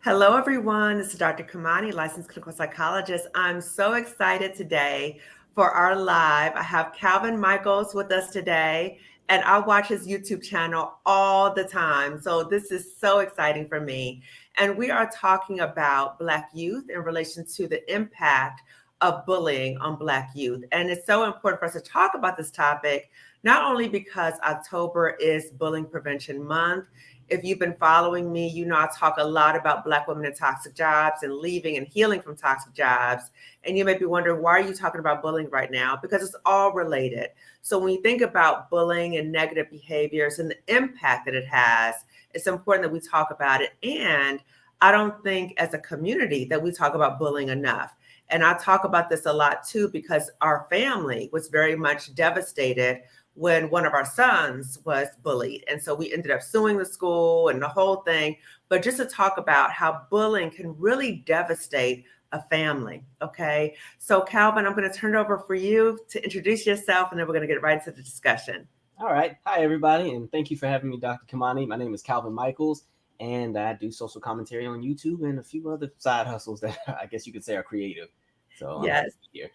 Hello, everyone. This is Dr. Kamani, licensed clinical psychologist. I'm so excited today for our live. I have Calvin Michaels with us today, and I watch his YouTube channel all the time. So this is so exciting for me. And we are talking about Black youth in relation to the impact of bullying on Black youth. And it's so important for us to talk about this topic, not only because October is Bullying Prevention Month. If you've been following me, you know I talk a lot about Black women in toxic jobs and leaving and healing from toxic jobs. And you may be wondering, why are you talking about bullying right now? Because it's all related. So when you think about bullying and negative behaviors and the impact that it has, it's important that we talk about it. And I don't think as a community that we talk about bullying enough. And I talk about this a lot too, because our family was very much devastated when one of our sons was bullied. And so we ended up suing the school and the whole thing. But just to talk about how bullying can really devastate a family. Okay. So, Calvin, I'm going to turn it over for you to introduce yourself, and then we're going to get right into the discussion. All right. Hi, everybody. And thank you for having me, Dr. Kamani. My name is Calvin Michaels, and I do social commentary on YouTube and a few other side hustles that I guess you could say are creative. So I'm happy Yes. to be here.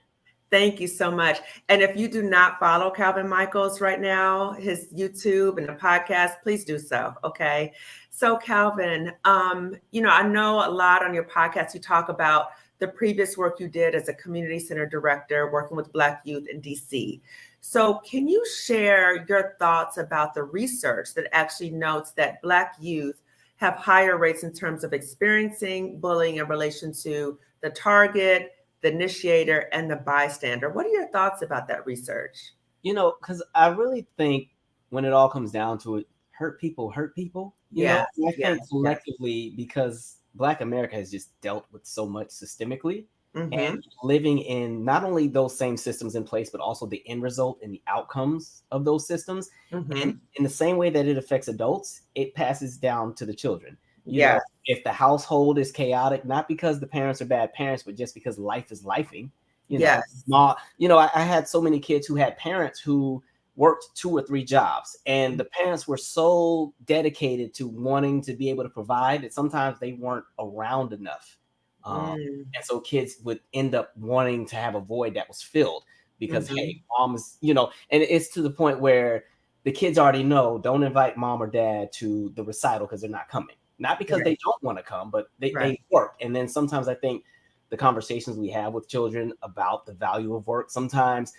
Thank you so much. And if you do not follow Calvin Michaels right now, his YouTube and the podcast, please do so. Okay. So, Calvin, I know a lot on your podcast. You talk about the previous work you did as a community center director working with Black youth in DC. So, can you share your thoughts about the research that actually notes that Black youth have higher rates in terms of experiencing bullying in relation to the target, the initiator, and the bystander? What are your thoughts about that research? Because I really think when it all comes down to it, hurt people hurt people. Yes, And I yes, think yes. collectively, because Black America has just dealt with so much systemically and Mm-hmm. living in not only those same systems in place, but also the end result and the outcomes of those systems. And Mm-hmm. in the same way that it affects adults, it passes down to the children. Yes. If the household is chaotic, not because the parents are bad parents, but just because life is lifing, you know, Yes. I had so many kids who had parents who worked 2 or 3 jobs, and the parents were so dedicated to wanting to be able to provide that sometimes they weren't around enough. Mm. And so kids would end up wanting to have a void that was filled because, Mm-hmm. hey, mom is, and it's to the point where the kids already know, don't invite mom or dad to the recital because they're not coming. Not because Right. they don't want to come, but Right. they work. And then sometimes I think the conversations we have with children about the value of work, sometimes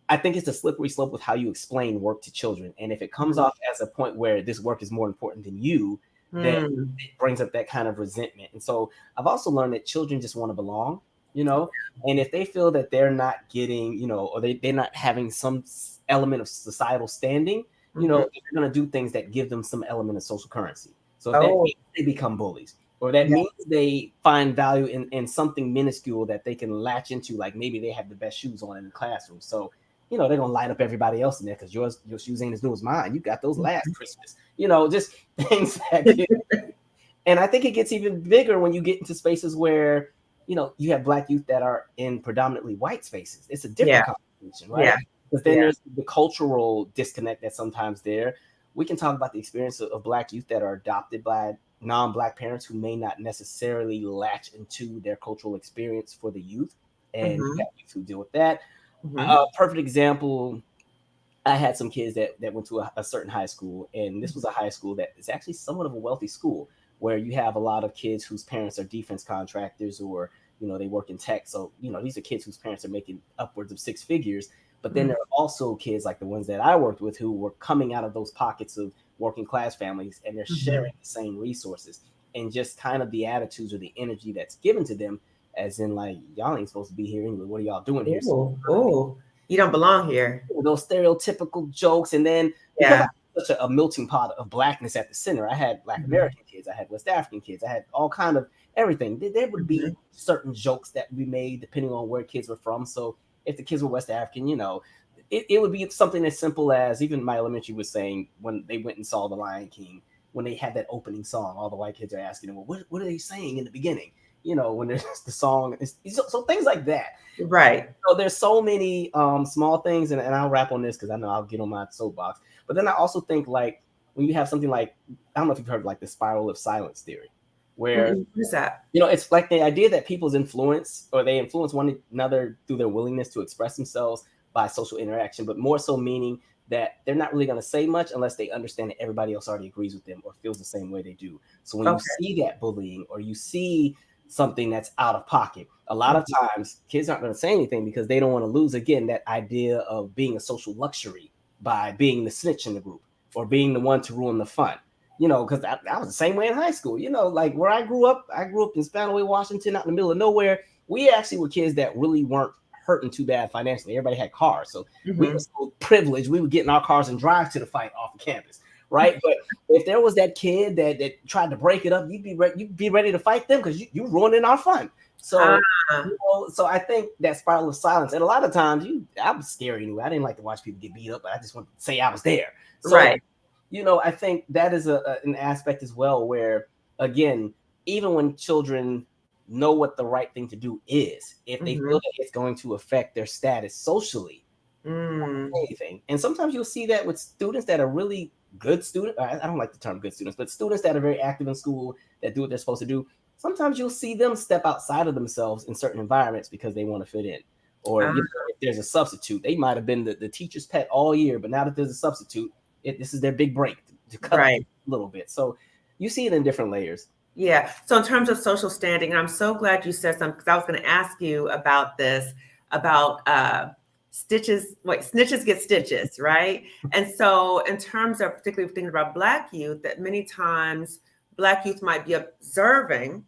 I think it's a slippery slope with how you explain work to children. And if it comes Mm-hmm. off as a point where this work is more important than you, then Mm. it brings up that kind of resentment. And so I've also learned that children just want to belong, you know, and if they feel that they're not getting, or they're not having some element of societal standing, Mm-hmm. they're going to do things that give them some element of social currency. So if that Oh, means they become bullies, or that yeah. means they find value in something minuscule that they can latch into, like maybe they have the best shoes on in the classroom. So they're gonna light up everybody else in there because your shoes ain't as new as mine. You got those last Christmas. Just things that get. And I think it gets even bigger when you get into spaces where you have Black youth that are in predominantly white spaces. It's a Yeah. different conversation, Yeah. right? Because then Yeah. there's the cultural disconnect that's sometimes there. We can talk about the experience of Black youth that are adopted by non-Black parents who may not necessarily latch into their cultural experience for the youth, and you Mm-hmm. have youth who deal with that. Mm-hmm. A perfect example, I had some kids that went to a certain high school, and this was a high school that is actually somewhat of a wealthy school where you have a lot of kids whose parents are defense contractors, or they work in tech. So these are kids whose parents are making upwards of 6 figures. But then Mm-hmm. there are also kids like the ones that I worked with who were coming out of those pockets of working class families, and they're Mm-hmm. sharing the same resources, and just kind of the attitudes or the energy that's given to them, as in, like, y'all ain't supposed to be here anyway. What are y'all doing here? So Oh, oh, you don't belong here. those stereotypical jokes. And then because I Yeah. had such a melting pot of Blackness at the center, I had Black Mm-hmm. American kids, I had West African kids, I had all kind of everything. There would Mm-hmm. be certain jokes that we made depending on where kids were from. So if the kids were West African, it would be something as simple as, even my elementary was saying, when they went and saw The Lion King, when they had that opening song, all the white kids are asking them, well, what are they saying in the beginning? When there's the song, so things like that. Right. So there's so many small things, and I'll wrap on this because I know I'll get on my soapbox. But then I also think, like, when you have something like, I don't know if you've heard of, like, the spiral of silence theory. where What is that? it's like the idea that people's influence or they influence one another through their willingness to express themselves by social interaction, but more so meaning that they're not really going to say much unless they understand that everybody else already agrees with them or feels the same way they do. So when you Okay. see that bullying or you see something that's out of pocket, a lot of Mhm. times kids aren't going to say anything because they don't want to lose again that idea of being a social luxury by being the snitch in the group or being the one to ruin the fun. Because I was the same way in high school. Like where I grew up in Spanaway, Washington, out in the middle of nowhere. We actually were kids that really weren't hurting too bad financially. Everybody had cars, so we were Mhm. so privileged. We would get in our cars and drive to the fight off the campus, right? But if there was that kid that tried to break it up, you'd be ready to fight them because you ruining our fun. So. Ah, So I think that spiral of silence, and a lot of times, I was scary anyway. I didn't like to watch people get beat up, but I just wanted to say I was there. So right. I think that is an aspect as well where, again, even when children know what the right thing to do is, if they feel Mhm. that it's going to affect their status socially, Mm. anything. And sometimes you'll see that with students that are really good students. I don't like the term good students, but students that are very active in school that do what they're supposed to do. Sometimes you'll see them step outside of themselves in certain environments because they want to fit in. Or Ah, if there's a substitute, they might have been the teacher's pet all year, but now that there's a substitute, this is their big break to cut up right. a little bit. So you see it in different layers. Yeah. So in terms of social standing, and I'm so glad you said something because I was going to ask you about this, about stitches, wait, snitches get stitches, right? And so in terms of particularly thinking about Black youth, that many times Black youth might be observing.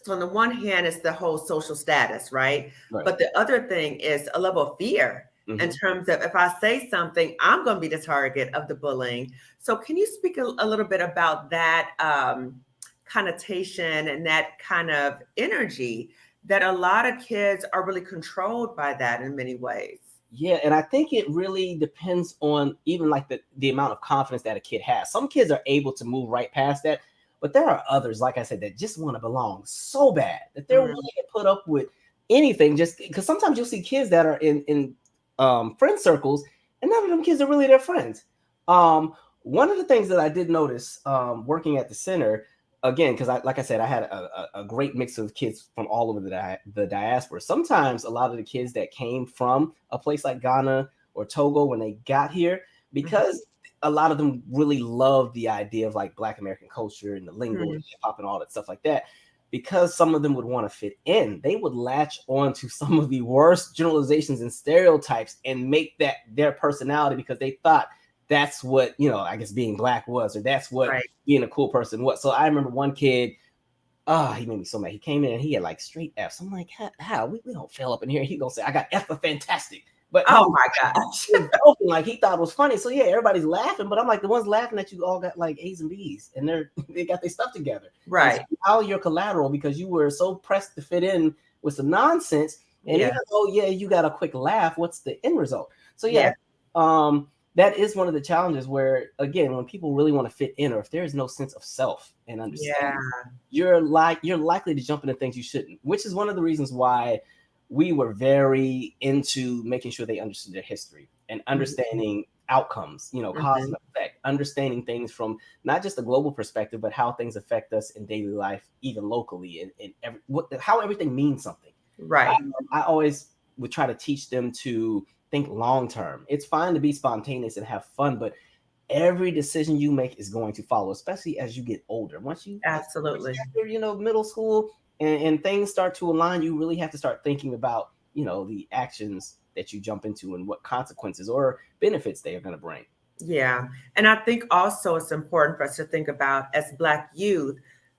So on the one hand, it's the whole social status, right? Right. But the other thing is a level of fear in Mm-hmm. terms of if I say something, I'm going to be the target of the bullying. So can you speak a little bit about that connotation and that kind of energy that a lot of kids are really controlled by that in many ways? Yeah, and I think it really depends on even like the amount of confidence that a kid has. Some kids are able to move right past that, but there are others, like I said, that just want to belong so bad that they're willing Mm, to put up with anything just because sometimes you'll see kids that are in friend circles and none of them kids are really their friends. Um, One of the things that I did notice working at the center, again, because like I said, I had a great mix of kids from all over the diaspora. Sometimes a lot of the kids that came from a place like Ghana or Togo when they got here, mhm, because a lot of them really love the idea of like Black American culture and the lingo and mm, hip hop and all that stuff like that. Because some of them would want to fit in, they would latch on to some of the worst generalizations and stereotypes and make that their personality because they thought that's what, I guess being Black was, or that's what right. being a cool person was. So I remember one kid, he made me so mad. He came in and he had like straight F's. I'm like, how? We don't fail up in here. He gonna say, I got F for fantastic. But Oh he my gosh. was joking, like he thought it was funny. So yeah, everybody's laughing, but I'm like, the ones laughing at you all got like A's and B's and they got their stuff together. And so Right. now you're collateral because you were so pressed to fit in with some nonsense. And Yeah. even though, yeah, you got a quick laugh, what's the end result? So yeah, Yeah. that is one of the challenges where, again, when people really want to fit in, or if there is no sense of self and Yeah. understanding, you're likely to jump into things you shouldn't, which is one of the reasons why we were very into making sure they understood their history and Mhm, understanding outcomes, cause mhm. and effect, understanding things from not just a global perspective, but how things affect us in daily life, even locally, and how everything means something. Right. I always would try to teach them to think long term. It's fine to be spontaneous and have fun, but every decision you make is going to follow, especially as you get older. Once you Absolutely. enter, middle school and things start to align, you really have to start thinking about, the actions that you jump into and what consequences or benefits they are going to bring. Yeah. And I think also it's important for us to think about as Black youth,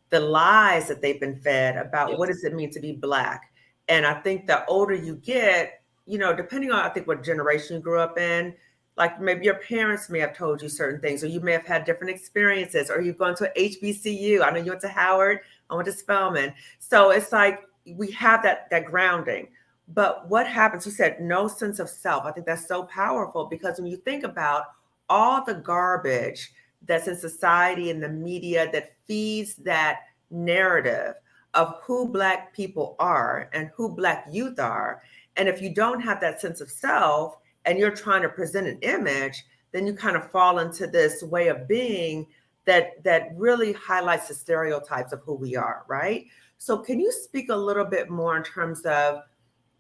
the lies that they've been fed about what Yes. does it mean to be Black. And I think the older you get, depending on I think what generation you grew up in, like maybe your parents may have told you certain things, or you may have had different experiences, or you've gone to HBCU. I know you went to Howard, I went to Spelman. So it's like we have that grounding. But what happens? You said no sense of self. I think that's so powerful because when you think about all the garbage that's in society and the media that feeds that narrative of who Black people are and who Black youth are. And if you don't have that sense of self and you're trying to present an image, then you kind of fall into this way of being that really highlights the stereotypes of who we are, right? So can you speak a little bit more in terms of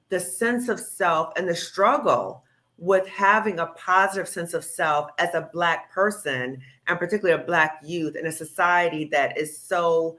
the sense of self and the struggle with having a positive sense of self as a Black person, and particularly a Black youth in a society that is so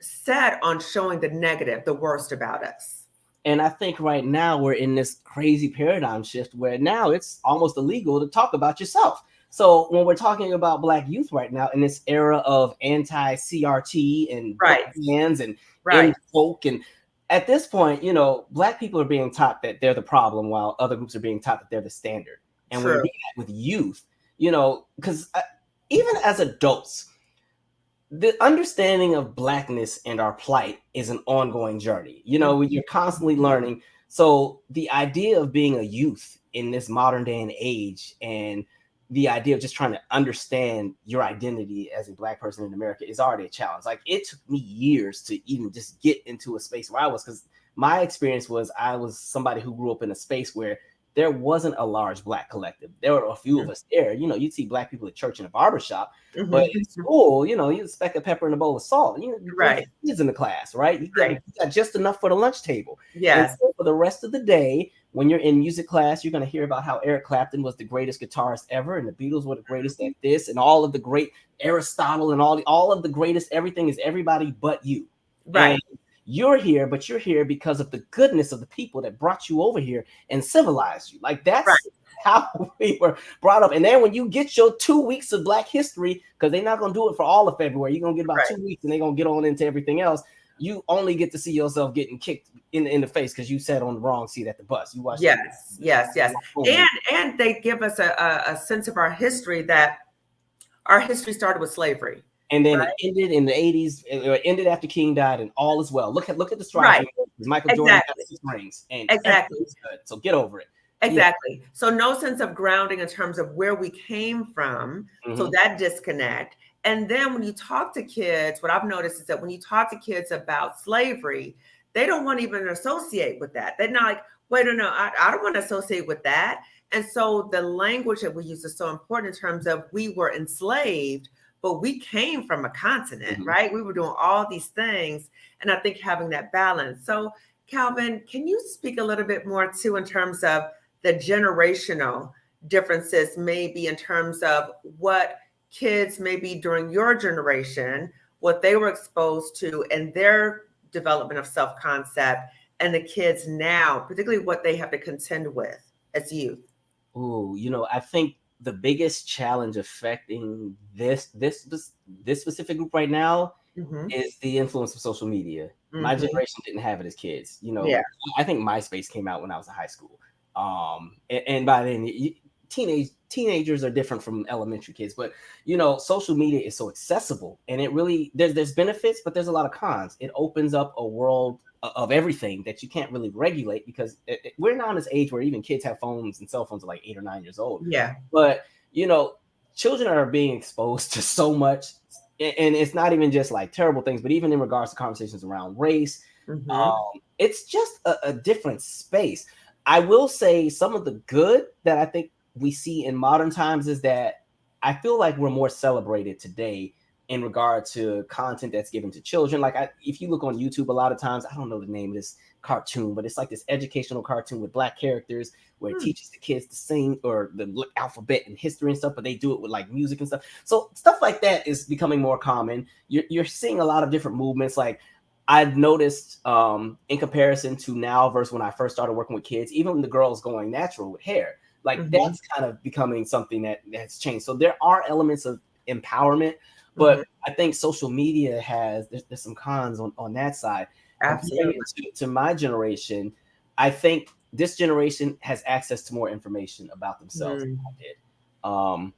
set on showing the negative, the worst about us? And I think right now we're in this crazy paradigm shift where now it's almost illegal to talk about yourself. So when we're talking about Black youth right now in this era of anti-CRT and book Right, bans and in right, folk, and at this point, Black people are being taught that they're the problem while other groups are being taught that they're the standard. And when true. you're doing that with youth, because even as adults, the understanding of Blackness and our plight is an ongoing journey. You're constantly learning. So the idea of being a youth in this modern day and age, and the idea of just trying to understand your identity as a Black person in America is already a challenge. Like, it took me years to even just get into a space where I was, because my experience was I was somebody who grew up in a space where there wasn't a large Black collective. There were a few of us there. You'd see Black people at church and a barbershop, but in school, you expect a pepper and a bowl of salt. There's Right, kids in the class, right? You right. got just enough for the lunch table. And Yes, so for the rest of the day, when you're in music class, you're going to hear about how Eric Clapton was the greatest guitarist ever, and the Beatles were the greatest at this, and all of the great Aristotle, and all of the greatest everything is everybody but you. right, And you're here, but you're here because of the goodness of the people that brought you over here and civilized you. Like, right. that's how we were brought up. And then when you get your 2 weeks of Black history, because they're not going to do it for all of February, you're going to get about 2 weeks, and they're going to get on into everything else. You only get to see yourself getting kicked in the face because you sat on the wrong seat at the bus. You watched. Yes. And they give us a sense of our history, that our history started with slavery. And then Right? it ended in the 80s. It ended after King died, and all is well. Look at the strides. Right. Michael Jordan got 6 rings, and Exactly. everything's good. So get over it. Exactly. Yeah. So no sense of grounding in terms of where we came from. Mm-hmm. So that disconnect. And then when you talk to kids, what I've noticed is that when you talk to kids about slavery, they don't want to even associate with that. They're not like, wait, no, I don't want to associate with that. And so the language that we use is so important in terms of we were enslaved, but we came from a continent, right? We were doing all these things. And I think having that balance. So Calvin, can you speak a little bit more too in terms of the generational differences, maybe in terms of what kids maybe during your generation, what they were exposed to and their development of self-concept, and the kids now, particularly what they have to contend with as youth? Oh, I think the biggest challenge affecting this specific group right now is the influence of social media. My generation didn't have it as kids. I think MySpace came out when I was in high school. And by then, teenagers are different from elementary kids, but social media is so accessible, and it really there's benefits, but there's a lot of cons. It opens up a world of everything that you can't really regulate, because we're now in this age where even kids have phones and cell phones at like 8 or 9 years old. Yeah. But children are being exposed to so much, and it's not even just like terrible things, but even in regards to conversations around race, it's just a different space. I will say some of the good that I think we see in modern times is that I feel like we're more celebrated today in regard to content that's given to children. Like, if you look on YouTube, a lot of times, I don't know the name of this cartoon, but it's like this educational cartoon with Black characters where it teaches the kids to sing or the alphabet and history and stuff, but they do it with like music and stuff. So stuff like that is becoming more common. You're seeing a lot of different movements. Like, I've noticed in comparison to now versus when I first started working with kids, even the girls going natural with hair, like that's kind of becoming something that's changed. So there are elements of empowerment, but I think social media there's some cons on that side. Absolutely. To my generation, I think this generation has access to more information about themselves than I did.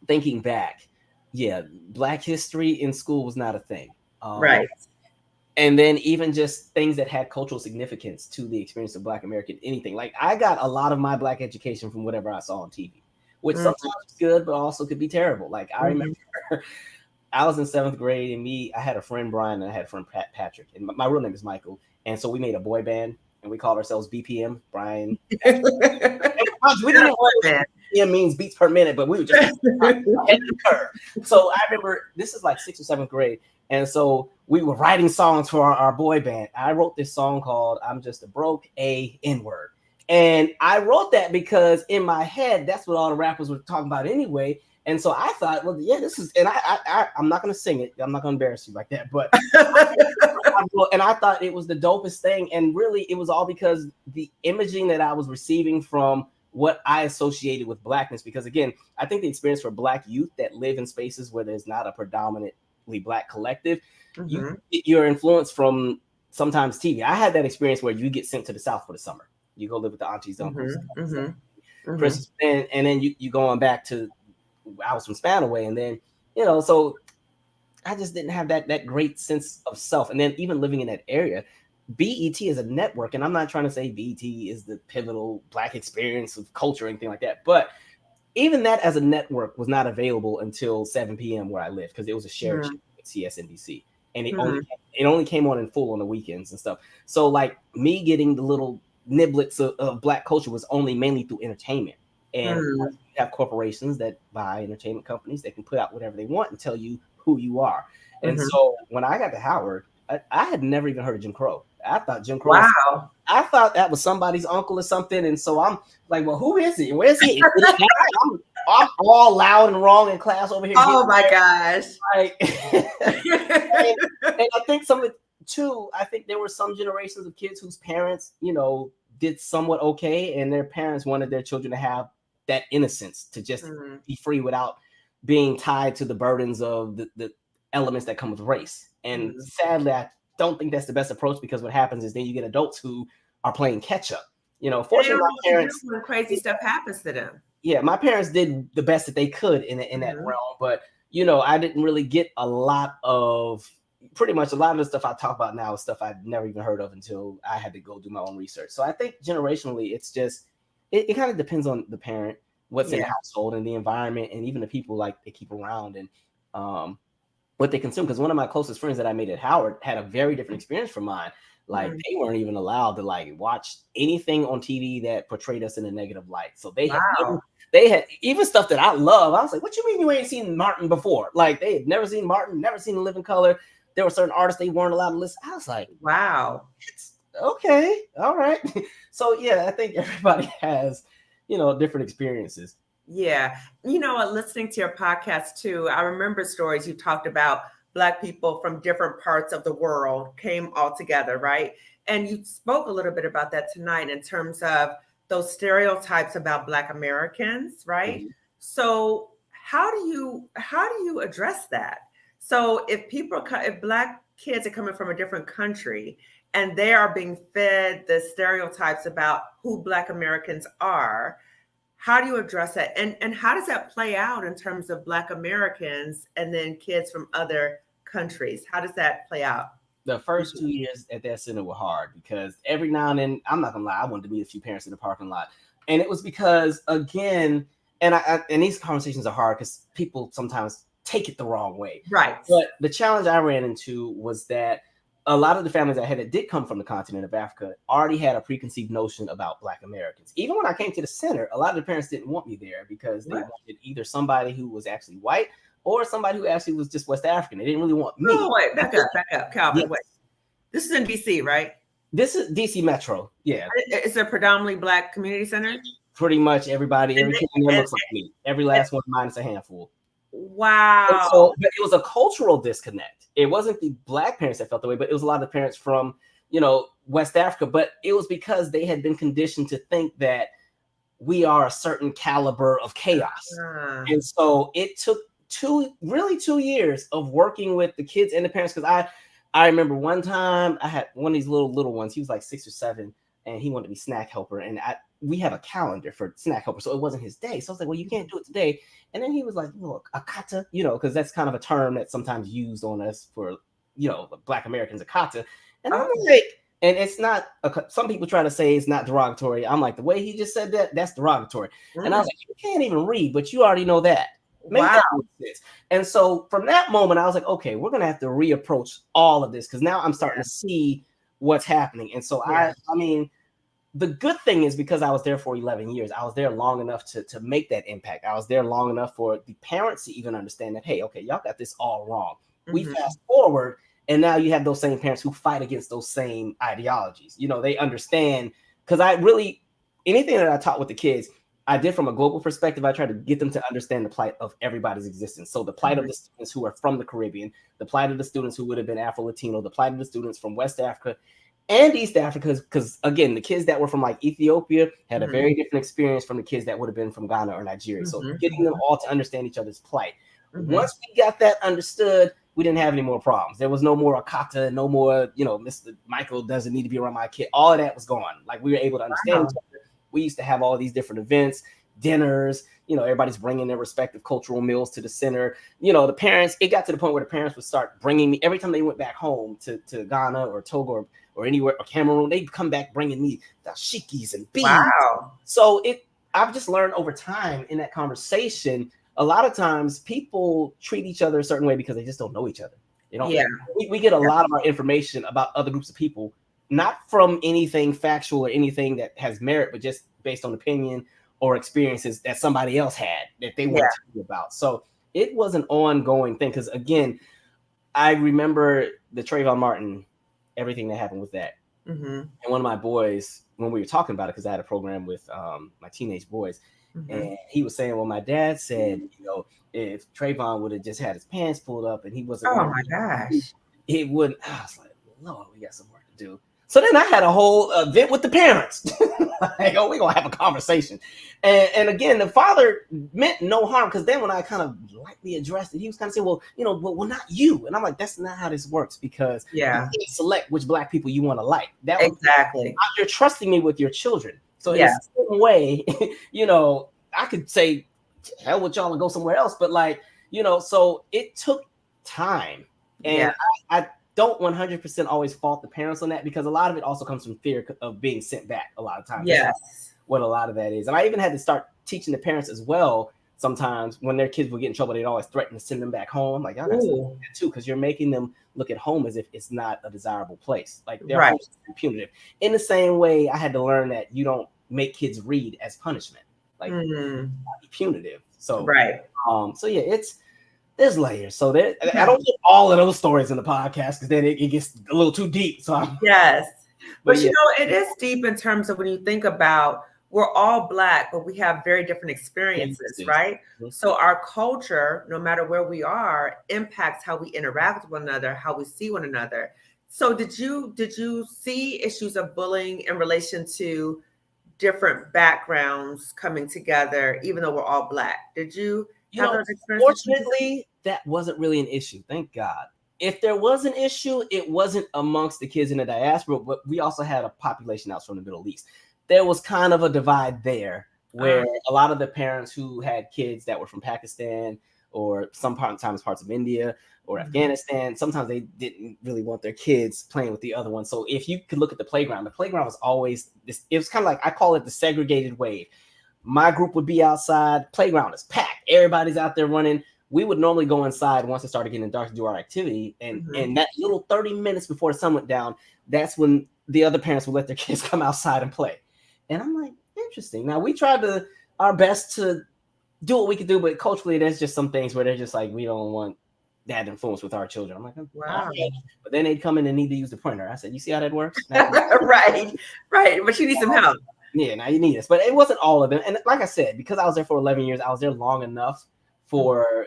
Thinking back, Black history in school was not a thing. Right. And then even just things that had cultural significance to the experience of Black American, anything. Like, I got a lot of my Black education from whatever I saw on TV, which sometimes is good, but also could be terrible. Like, I remember I was in 7th grade, and I had a friend, Brian, and I had a friend, Patrick. And my real name is Michael. And so we made a boy band, and we called ourselves BPM, Brian. We didn't BPM means beats per minute, but we were just ahead of the curve. So I remember this is like 6th or 7th grade. And so we were writing songs for our boy band. I wrote this song called I'm Just a Broke A N-Word. And I wrote that because in my head, that's what all the rappers were talking about anyway. And so I thought, well, yeah, this is, and I'm not going to sing it. I'm not going to embarrass you like that. But I thought it was the dopest thing. And really, it was all because the imaging that I was receiving from what I associated with Blackness. Because again, I think the experience for Black youth that live in spaces where there's not a predominantly Black collective, you're influenced from sometimes TV. I had that experience where you get sent to the South for the summer. You go live with the aunties, uncles, Christmas, and then you going back to, I was from Spanaway, and then, you know, so I just didn't have that great sense of self. And then even living in that area, BET is a network, and I'm not trying to say BET is the pivotal Black experience of culture or anything like that, but even that as a network was not available until 7 p.m. where I live, because it was a shared channel with CSNBC, and it only came on in full on the weekends and stuff. So like me getting the little niblets of Black culture was only mainly through entertainment. And you have corporations that buy entertainment companies that can put out whatever they want and tell you who you are. And so when I got to Howard, I had never even heard of Jim Crow. I thought Jim Crow I thought that was somebody's uncle or something. And so I'm like, well, who is he? Where's he? I'm all loud and wrong in class over here. Oh my gosh. Like, and I think some of it too, I think there were some generations of kids whose parents, you know, did somewhat okay, and their parents wanted their children to have that innocence to just be free without being tied to the burdens of the elements that come with race. And sadly, I don't think that's the best approach, because what happens is then you get adults who are playing catch up. You know, fortunately, my parents, when crazy stuff happens to them. Yeah, my parents did the best that they could in that realm, but you know, I didn't really get pretty much a lot of the stuff I talk about now is stuff I'd never even heard of until I had to go do my own research. So I think generationally, it's just, it kind of depends on the parent, what's in the household and the environment, and even the people like they keep around and what they consume. Because one of my closest friends that I made at Howard had a very different experience from mine. Like they weren't even allowed to like watch anything on TV that portrayed us in a negative light. So they had even stuff that I love. I was like, what you mean you ain't seen Martin before? Like they had never seen Martin, never seen In Living Color. There were certain artists they weren't allowed to listen. I was like, wow, it's okay. All right. So yeah, I think everybody has, you know, different experiences. Yeah. You know, listening to your podcast too, I remember stories you talked about Black people from different parts of the world came all together, right? And you spoke a little bit about that tonight in terms of those stereotypes about Black Americans, right? So how do you address that? So if Black kids are coming from a different country and they are being fed the stereotypes about who Black Americans are, how do you address that? And how does that play out in terms of Black Americans and then kids from other countries? How does that play out? The first 2 years at that center were hard, because every now and then, I'm not gonna lie, I wanted to meet a few parents in the parking lot. And it was because, again, and these conversations are hard because people sometimes take it the wrong way. Right. But the challenge I ran into was that a lot of the families I had that did come from the continent of Africa already had a preconceived notion about Black Americans. Even when I came to the center, a lot of the parents didn't want me there because they wanted either somebody who was actually white or somebody who actually was just West African. They didn't really want me. Oh, wait, back up, Calvin. Yes. Wait. This is in DC, right? This is DC Metro. Yeah. It's a predominantly Black community center? Pretty much everybody, every kid in there looks like me. Every last one minus a handful. Wow. And so, but it was a cultural disconnect. It wasn't the Black parents that felt the way, but it was a lot of the parents from, you know, West Africa. But it was because they had been conditioned to think that we are a certain caliber of chaos. And so it took 2 years of working with the kids and the parents. Because I remember one time I had one of these little ones. He was like 6 or 7, and he wanted to be snack helper. And we have a calendar for snack helper, so it wasn't his day. So I was like, well, you can't do it today. And then he was like, look, akata, you know, because that's kind of a term that's sometimes used on us for, you know, Black Americans, akata. And I'm like, and it's not, some people try to say it's not derogatory. I'm like, the way he just said that, that's derogatory. And I was like, you can't even read, but you already know that. Make that make sense. And so from that moment, I was like, okay, we're going to have to reapproach all of this, because now I'm starting to see what's happening. And so I mean, the good thing is because I was there for 11 years, I was there long enough to make that impact. I was there long enough for the parents to even understand that, hey, okay, y'all got this all wrong. We fast forward, and now you have those same parents who fight against those same ideologies. They understand, because anything that I taught with the kids, I did from a global perspective. I tried to get them to understand the plight of everybody's existence. So the plight of the students who are from the Caribbean, the plight of the students who would have been Afro-Latino, the plight of the students from West Africa and East Africa, because again, the kids that were from like Ethiopia had a very different experience from the kids that would have been from Ghana or Nigeria. So getting them all to understand each other's plight. Once we got that understood, we didn't have any more problems. There was no more Akata, no more, Mr. Michael doesn't need to be around my kid. All of that was gone. Like, we were able to understand each other. We used to have all these different events, dinners, everybody's bringing their respective cultural meals to the center. The parents, it got to the point where the parents would start bringing me, every time they went back home to Ghana or Togo or anywhere, or Cameroon, they'd come back bringing me dashikis and beads. Wow. So I've just learned over time in that conversation, a lot of times people treat each other a certain way because they just don't know each other. We get a lot of our information about other groups of people, not from anything factual or anything that has merit, but just based on opinion or experiences that somebody else had that they want to tell you about. So it was an ongoing thing. Because again, I remember the Trayvon Martin, everything that happened with that. And one of my boys, when we were talking about it, because I had a program with my teenage boys, and he was saying, well, my dad said, if Trayvon would have just had his pants pulled up and he wasn't, oh my gosh, it wouldn't. I was like, Lord, we got some work to do. So then I had a whole event with the parents. Like, we're going to have a conversation. And again, the father meant no harm, because then when I kind of lightly addressed it, he was kind of saying, well, well, not you. And I'm like, that's not how this works, because you can't select which Black people you want to like. Exactly. You're trusting me with your children. So in the same way, I could say, hell with y'all and go somewhere else. But so it took time. And I don't 100% always fault the parents on that, because a lot of it also comes from fear of being sent back a lot of times. Yes. What a lot of that is. And I even had to start teaching the parents as well. Sometimes when their kids would get in trouble, they'd always threaten to send them back home. I'm like, y'all gotta stop that too, because you're making them look at home as if it's not a desirable place. Like, their homes are punitive. In the same way, I had to learn that you don't make kids read as punishment. Like, not be punitive. So so yeah, there's layers. So I don't get all of those stories in the podcast, because then it gets a little too deep. So but it is deep in terms of when you think about, we're all Black, but we have very different experiences, right? So our culture, no matter where we are, impacts how we interact with one another, how we see one another. So did you see issues of bullying in relation to different backgrounds coming together, even though we're all Black? Did you have those experiences? Fortunately, that wasn't really an issue. Thank God. If there was an issue, it wasn't amongst the kids in the diaspora, but we also had a population out from the Middle East. There was kind of a divide there, where a lot of the parents who had kids that were from Pakistan, or sometimes parts of India or Afghanistan, sometimes they didn't really want their kids playing with the other one. So if you could look at the playground was always this. It was kind of like, I call it the segregated wave. My group would be outside, playground is packed, everybody's out there running. We would normally go inside once it started getting dark to do our activity. And that little 30 minutes before the sun went down, that's when the other parents would let their kids come outside and play. And I'm like, interesting. Now, we tried our best to do what we could do, but culturally, there's just some things where they're just like, we don't want that influence with our children. I'm like, wow. Okay. But then they'd come in and need to use the pointer. I said, you see how that works? Right. But you need some help. Yeah, now you need us. But it wasn't all of them. And like I said, because I was there for 11 years, I was there long enough for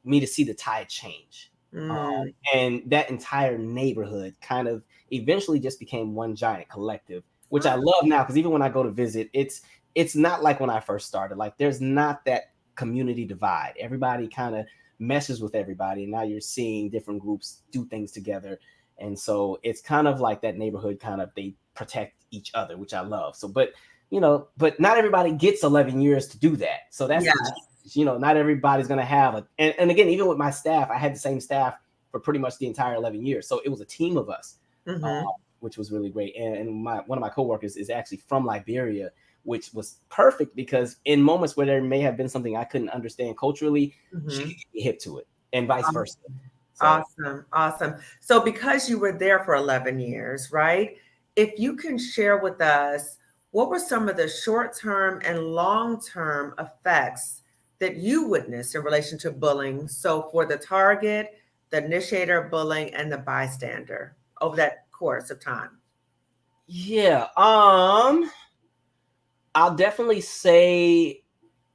me to see the tide change. And that entire neighborhood kind of eventually just became one giant collective, which I love now, because even when I go to visit, it's not like when I first started. Like, there's not that community divide. Everybody kind of meshes with everybody, and now you're seeing different groups do things together. And so it's kind of like that neighborhood they protect each other, which I love. So, but not everybody gets 11 years to do that. So that's not everybody's going to have and again, even with my staff, I had the same staff for pretty much the entire 11 years. So it was a team of us, which was really great. And one of my coworkers is actually from Liberia, which was perfect, because in moments where there may have been something I couldn't understand culturally, she could get hip to it, and vice versa. So. Awesome. So because you were there for 11 years, right? If you can share with us, what were some of the short-term and long-term effects that you witnessed in relation to bullying? So for the target, the initiator of bullying, and the bystander over that course of time. Yeah. I'll definitely say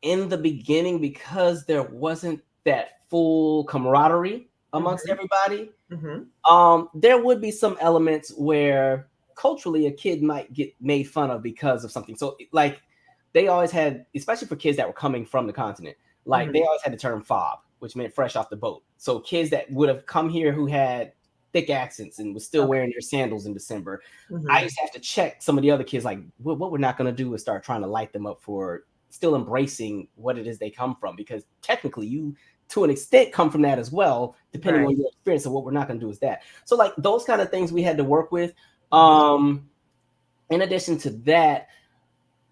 in the beginning, because there wasn't that full camaraderie amongst Mm-hmm. everybody, Mm-hmm. there would be some elements where culturally a kid might get made fun of because of something. So like they always had, especially for kids that were coming from the continent, like they Mm-hmm. always had the term fob, which meant fresh off the boat. So kids that would have come here who had thick accents and was still Okay. wearing their sandals in December, I Mm-hmm. used to have to check some of the other kids, like what we're not going to do is start trying to light them up for still embracing what it is they come from, because technically you to an extent come from that as well, depending Right. on your experience. So what we're not going to do is that. So like those kind of things we had to work with. Mm-hmm. In addition to that,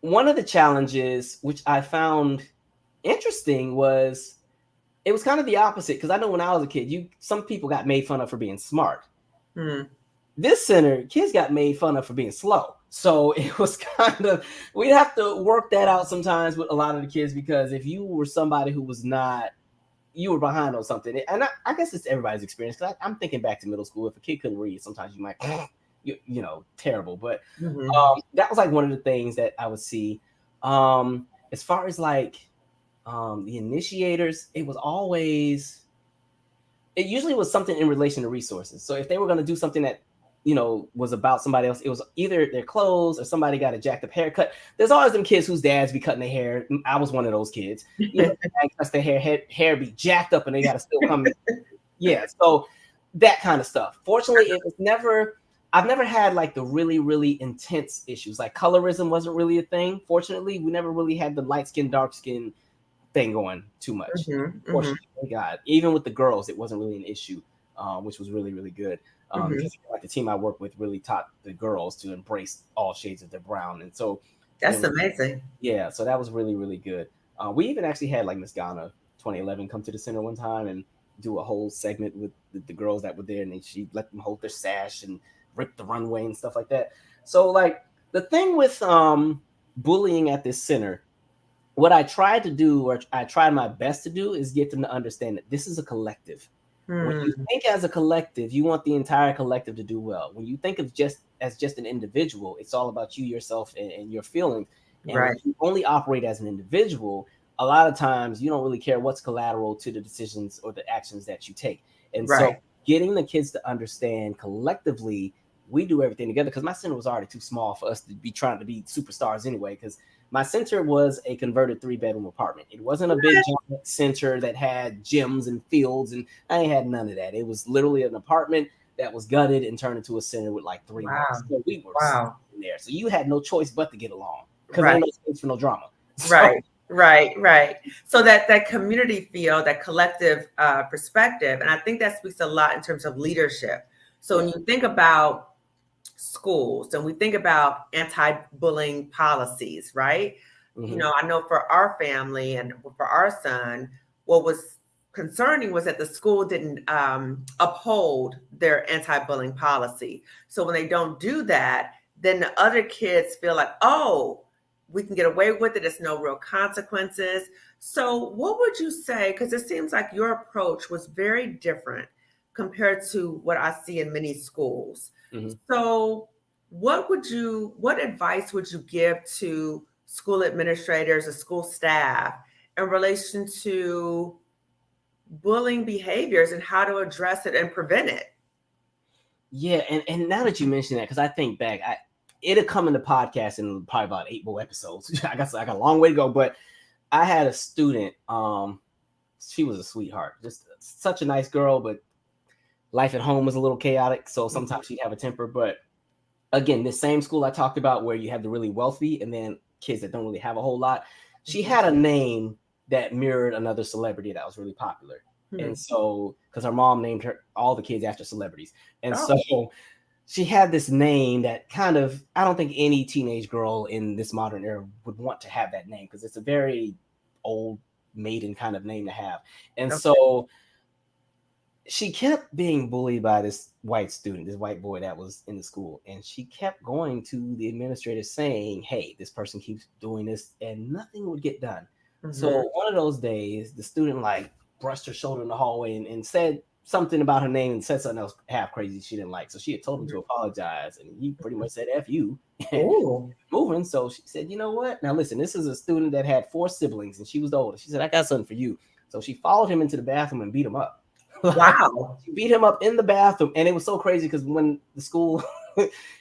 one of the challenges which I found interesting was it was kind of the opposite, because I know when I was a kid, some people got made fun of for being smart. Mm-hmm. This center, kids got made fun of for being slow. So it was kind of, we'd have to work that out sometimes with a lot of the kids, because if you were somebody who was not, you were behind on something. And I guess it's everybody's experience, because I'm thinking back to middle school. If a kid couldn't read, sometimes you might, terrible. But Mm-hmm. that was like one of the things that I would see. As far as like the initiators, it usually was something in relation to resources. So if they were going to do something that was about somebody else, it was either their clothes or somebody got a jacked up haircut. There's always them kids whose dads be cutting their hair. I was one of those kids. Cuts their hair be jacked up, and they got to still come. Yeah, so that kind of stuff. Fortunately, it was never. I've never had like the really, really intense issues. Like colorism wasn't really a thing. Fortunately, we never really had the light skin, dark skin thing going too much. Mm-hmm. Mm-hmm. Fortunately, thank God. Even with the girls, it wasn't really an issue, which was really, really good. Mm-hmm. Because like the team I work with really taught the girls to embrace all shades of their brown, and so it That's was, amazing. yeah, so that was really, really good. We even actually had like Miss Ghana 2011 come to the center one time and do a whole segment with the girls that were there, and then she let them hold their sash and rip the runway and stuff like that. So like the thing with bullying at this center, what I tried to do, or I tried my best to do, is get them to understand that this is a collective. When you Hmm. think as a collective, you want the entire collective to do well. When you think of just as just an individual, it's all about you, yourself, and your feelings. And when Right. you only operate as an individual, a lot of times you don't really care what's collateral to the decisions or the actions that you take. And so Right. getting the kids to understand collectively, we do everything together, because my center was already too small for us to be trying to be superstars anyway, because my center was a converted 3-bedroom apartment. It wasn't a big giant center that had gyms and fields, and I ain't had none of that. It was literally an apartment that was gutted and turned into a center with like 3 walls. Wow. So we were Wow. in there. So you had no choice but to get along, because Right. ain't no space for no drama. So Right. Right. Right. So that community feel, that collective perspective, and I think that speaks a lot in terms of leadership. So yeah. when you think about schools and we think about anti-bullying policies, right? Hmm. I know for our family and for our son, what was concerning was that the school didn't uphold their anti-bullying policy. So when they don't do that, then the other kids feel like, oh, we can get away with it. There's no real consequences. So what would you say? Because it seems like your approach was very different compared to what I see in many schools. Hmm. So what advice would you give to school administrators or school staff in relation to bullying behaviors and how to address it and prevent it? Yeah, and now that you mention that, because I think back, it'll come in the podcast in probably about 8 more episodes. I got a long way to go, but I had a student. She was a sweetheart, just such a nice girl, but life at home was a little chaotic, so Mhm. sometimes she'd have a temper. But again, this same school I talked about, where you have the really wealthy and then kids that don't really have a whole lot, she Mhm. had a name that mirrored another celebrity that was really popular. And Mhm. so, because her mom named her all the kids after celebrities, and Oh, so she had this name that kind of, I don't think any teenage girl in this modern era would want to have that name, because it's a very old maiden kind of name to have. And okay. so she kept being bullied by this white student, this white boy that was in the school. And she kept going to the administrator saying, hey, this person keeps doing this, and nothing would get done. So one of those days, the student like brushed her shoulder in the hallway and said something about her name and said something else half crazy she didn't like. So she had told him to apologize, and he pretty much said F you and moving. So she said, you know what? Now listen, this is a student that had 4 siblings and she was the oldest. She said, I got something for you. So she followed him into the bathroom and beat him up. Wow. She beat him up in the bathroom. And it was so crazy because when the school,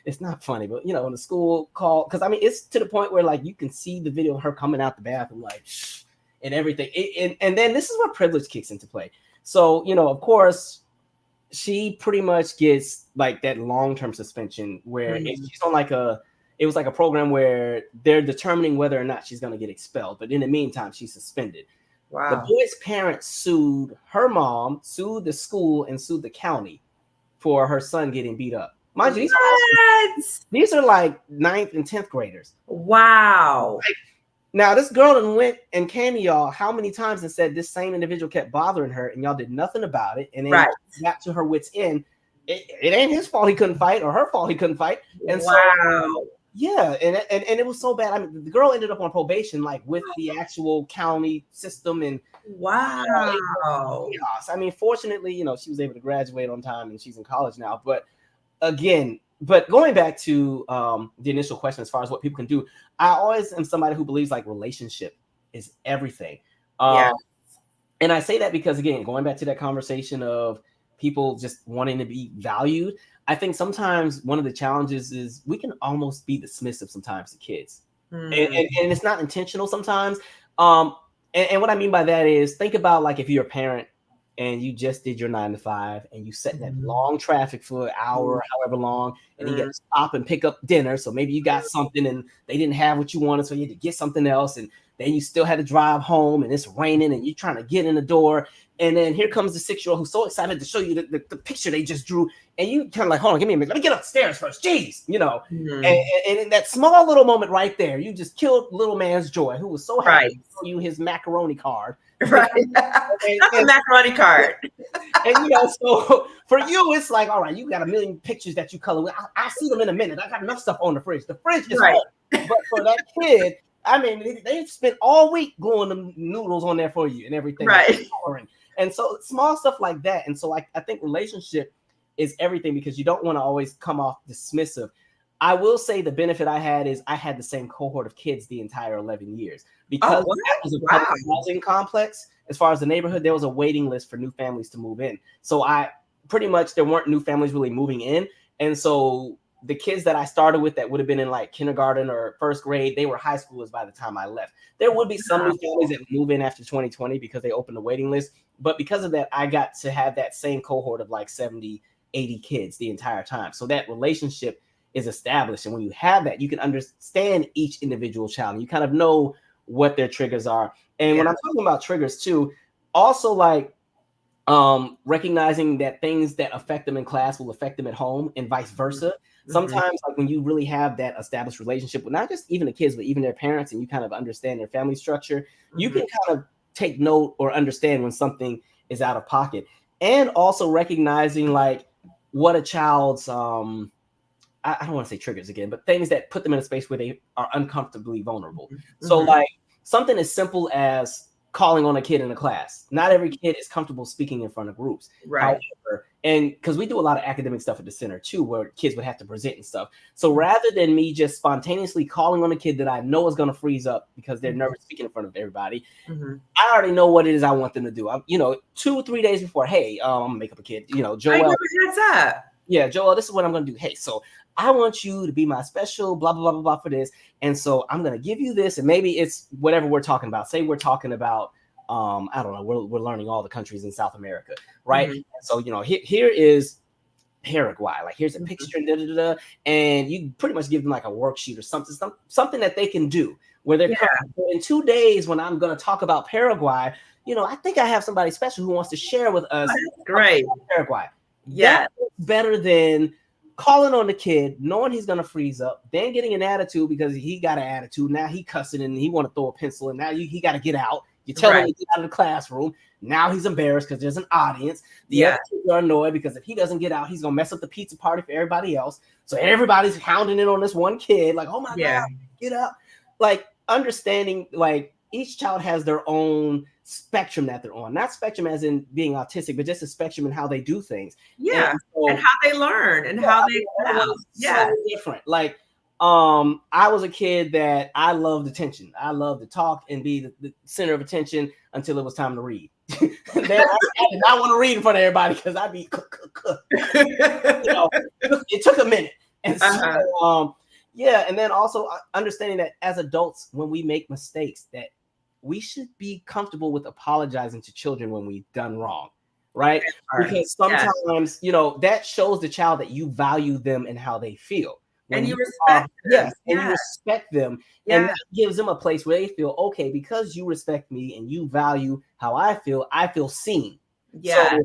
it's not funny, but when the school called, because I mean, it's to the point where like you can see the video of her coming out the bathroom, like, and everything. And then this is where privilege kicks into play. So, of course, she pretty much gets like that long-term suspension where she's on it was like a program where they're determining whether or not she's going to get expelled. But in the meantime, she's suspended. Wow. The boy's parents sued her mom, sued the school, and sued the county for her son getting beat up. Mind you, these are like 9th and 10th graders. Wow. Like, now, this girl went and came to y'all how many times and said this same individual kept bothering her, and y'all did nothing about it. And then got to her wits' end. It ain't his fault he couldn't fight, or her fault he couldn't fight. And so, yeah, and it was so bad. I mean, the girl ended up on probation, like with the actual county system, and chaos. I mean, fortunately, she was able to graduate on time, and she's in college now. But again. But going back to the initial question, as far as what people can do, I always am somebody who believes like relationship is everything. And I say that because, again, going back to that conversation of people just wanting to be valued, I think sometimes one of the challenges is we can almost be dismissive sometimes to kids. And it's not intentional sometimes. And what I mean by that is think about like if you're a parent and you just did your 9 to 5 and you sat in that long traffic for an hour, however long, and you get to stop and pick up dinner. So maybe you got something and they didn't have what you wanted, so you had to get something else. And then you still had to drive home and it's raining and you're trying to get in the door. And then here comes the 6-year-old who's so excited to show you the picture they just drew. And you kind of like, hold on, give me a minute. Let me get upstairs first. Jeez, And in that small little moment right there, you just killed little man's joy, who was so happy to show you his macaroni card. Not the macaroni card. And so for you, it's like, all right, you got a million pictures that you color. I'll see them in a minute. I got enough stuff on the fridge. The fridge is full. But for that kid, I mean, they spent all week gluing the noodles on there for you and everything. And so small stuff like that. And so I think relationship is everything because you don't want to always come off dismissive. I will say the benefit I had is I had the same cohort of kids the entire 11 years. Because that was a public housing complex, as far as the neighborhood, there was a waiting list for new families to move in. So there weren't new families really moving in. And so the kids that I started with that would have been in like kindergarten or first grade, they were high schoolers by the time I left. There would be some new families that move in after 2020 because they opened the waiting list. But because of that, I got to have that same cohort of like 70, 80 kids the entire time. So that relationship is established. And when you have that, you can understand each individual child. And you kind of know what their triggers are. And when I'm talking about triggers too, also like recognizing that things that affect them in class will affect them at home and vice versa. Sometimes like when you really have that established relationship with not just even the kids, but even their parents, and you kind of understand their family structure, you can kind of take note or understand when something is out of pocket. And also recognizing like what a child's I don't want to say triggers again, but things that put them in a space where they are uncomfortably vulnerable. So like something as simple as calling on a kid in a class. Not every kid is comfortable speaking in front of groups. However, and because we do a lot of academic stuff at the center too, where kids would have to present and stuff. So rather than me just spontaneously calling on a kid that I know is going to freeze up because they're nervous speaking in front of everybody, I already know what it is I want them to do. 2 or 3 days before, hey, I'm going to make up a kid, Joel. Yeah, Joel, this is what I'm going to do. Hey, so I want you to be my special blah, blah, blah, blah, blah for this. And so I'm going to give you this. And maybe it's whatever we're talking about. Say we're talking about, I don't know, we're learning all the countries in South America, right? So, here is Paraguay. Like, here's a picture, and you pretty much give them like a worksheet or something that they can do where they're in 2 days when I'm going to talk about Paraguay. I think I have somebody special who wants to share with us. Great. Paraguay. That's better than calling on the kid, knowing he's going to freeze up, then getting an attitude because he got an attitude. Now he cussing and he want to throw a pencil, and now he got to get out. You tell him Right. to get out of the classroom. Now he's embarrassed because there's an audience. The Yeah. other kids are annoyed because if he doesn't get out, he's gonna mess up the pizza party for everybody else. So everybody's hounding in on this one kid, like, oh my Yeah. God, get up. Like understanding, like each child has their own spectrum that they're on. Not spectrum as in being autistic, but just a spectrum in how they do things. Yeah. And so And how they learn and how they excel. Yeah. so different. Like I was a kid that I loved attention. I loved to talk and be the center of attention until it was time to read. Then I did not want to read in front of everybody because I'd be it took a minute. And so yeah, and then also understanding that as adults, when we make mistakes, that we should be comfortable with apologizing to children when we've done wrong, right? Because sometimes, that shows the child that you value them and how they feel. And you respect them. Yes, and you respect them. Yeah. And that gives them a place where they feel, okay, because you respect me and you value how I feel seen. Yeah. So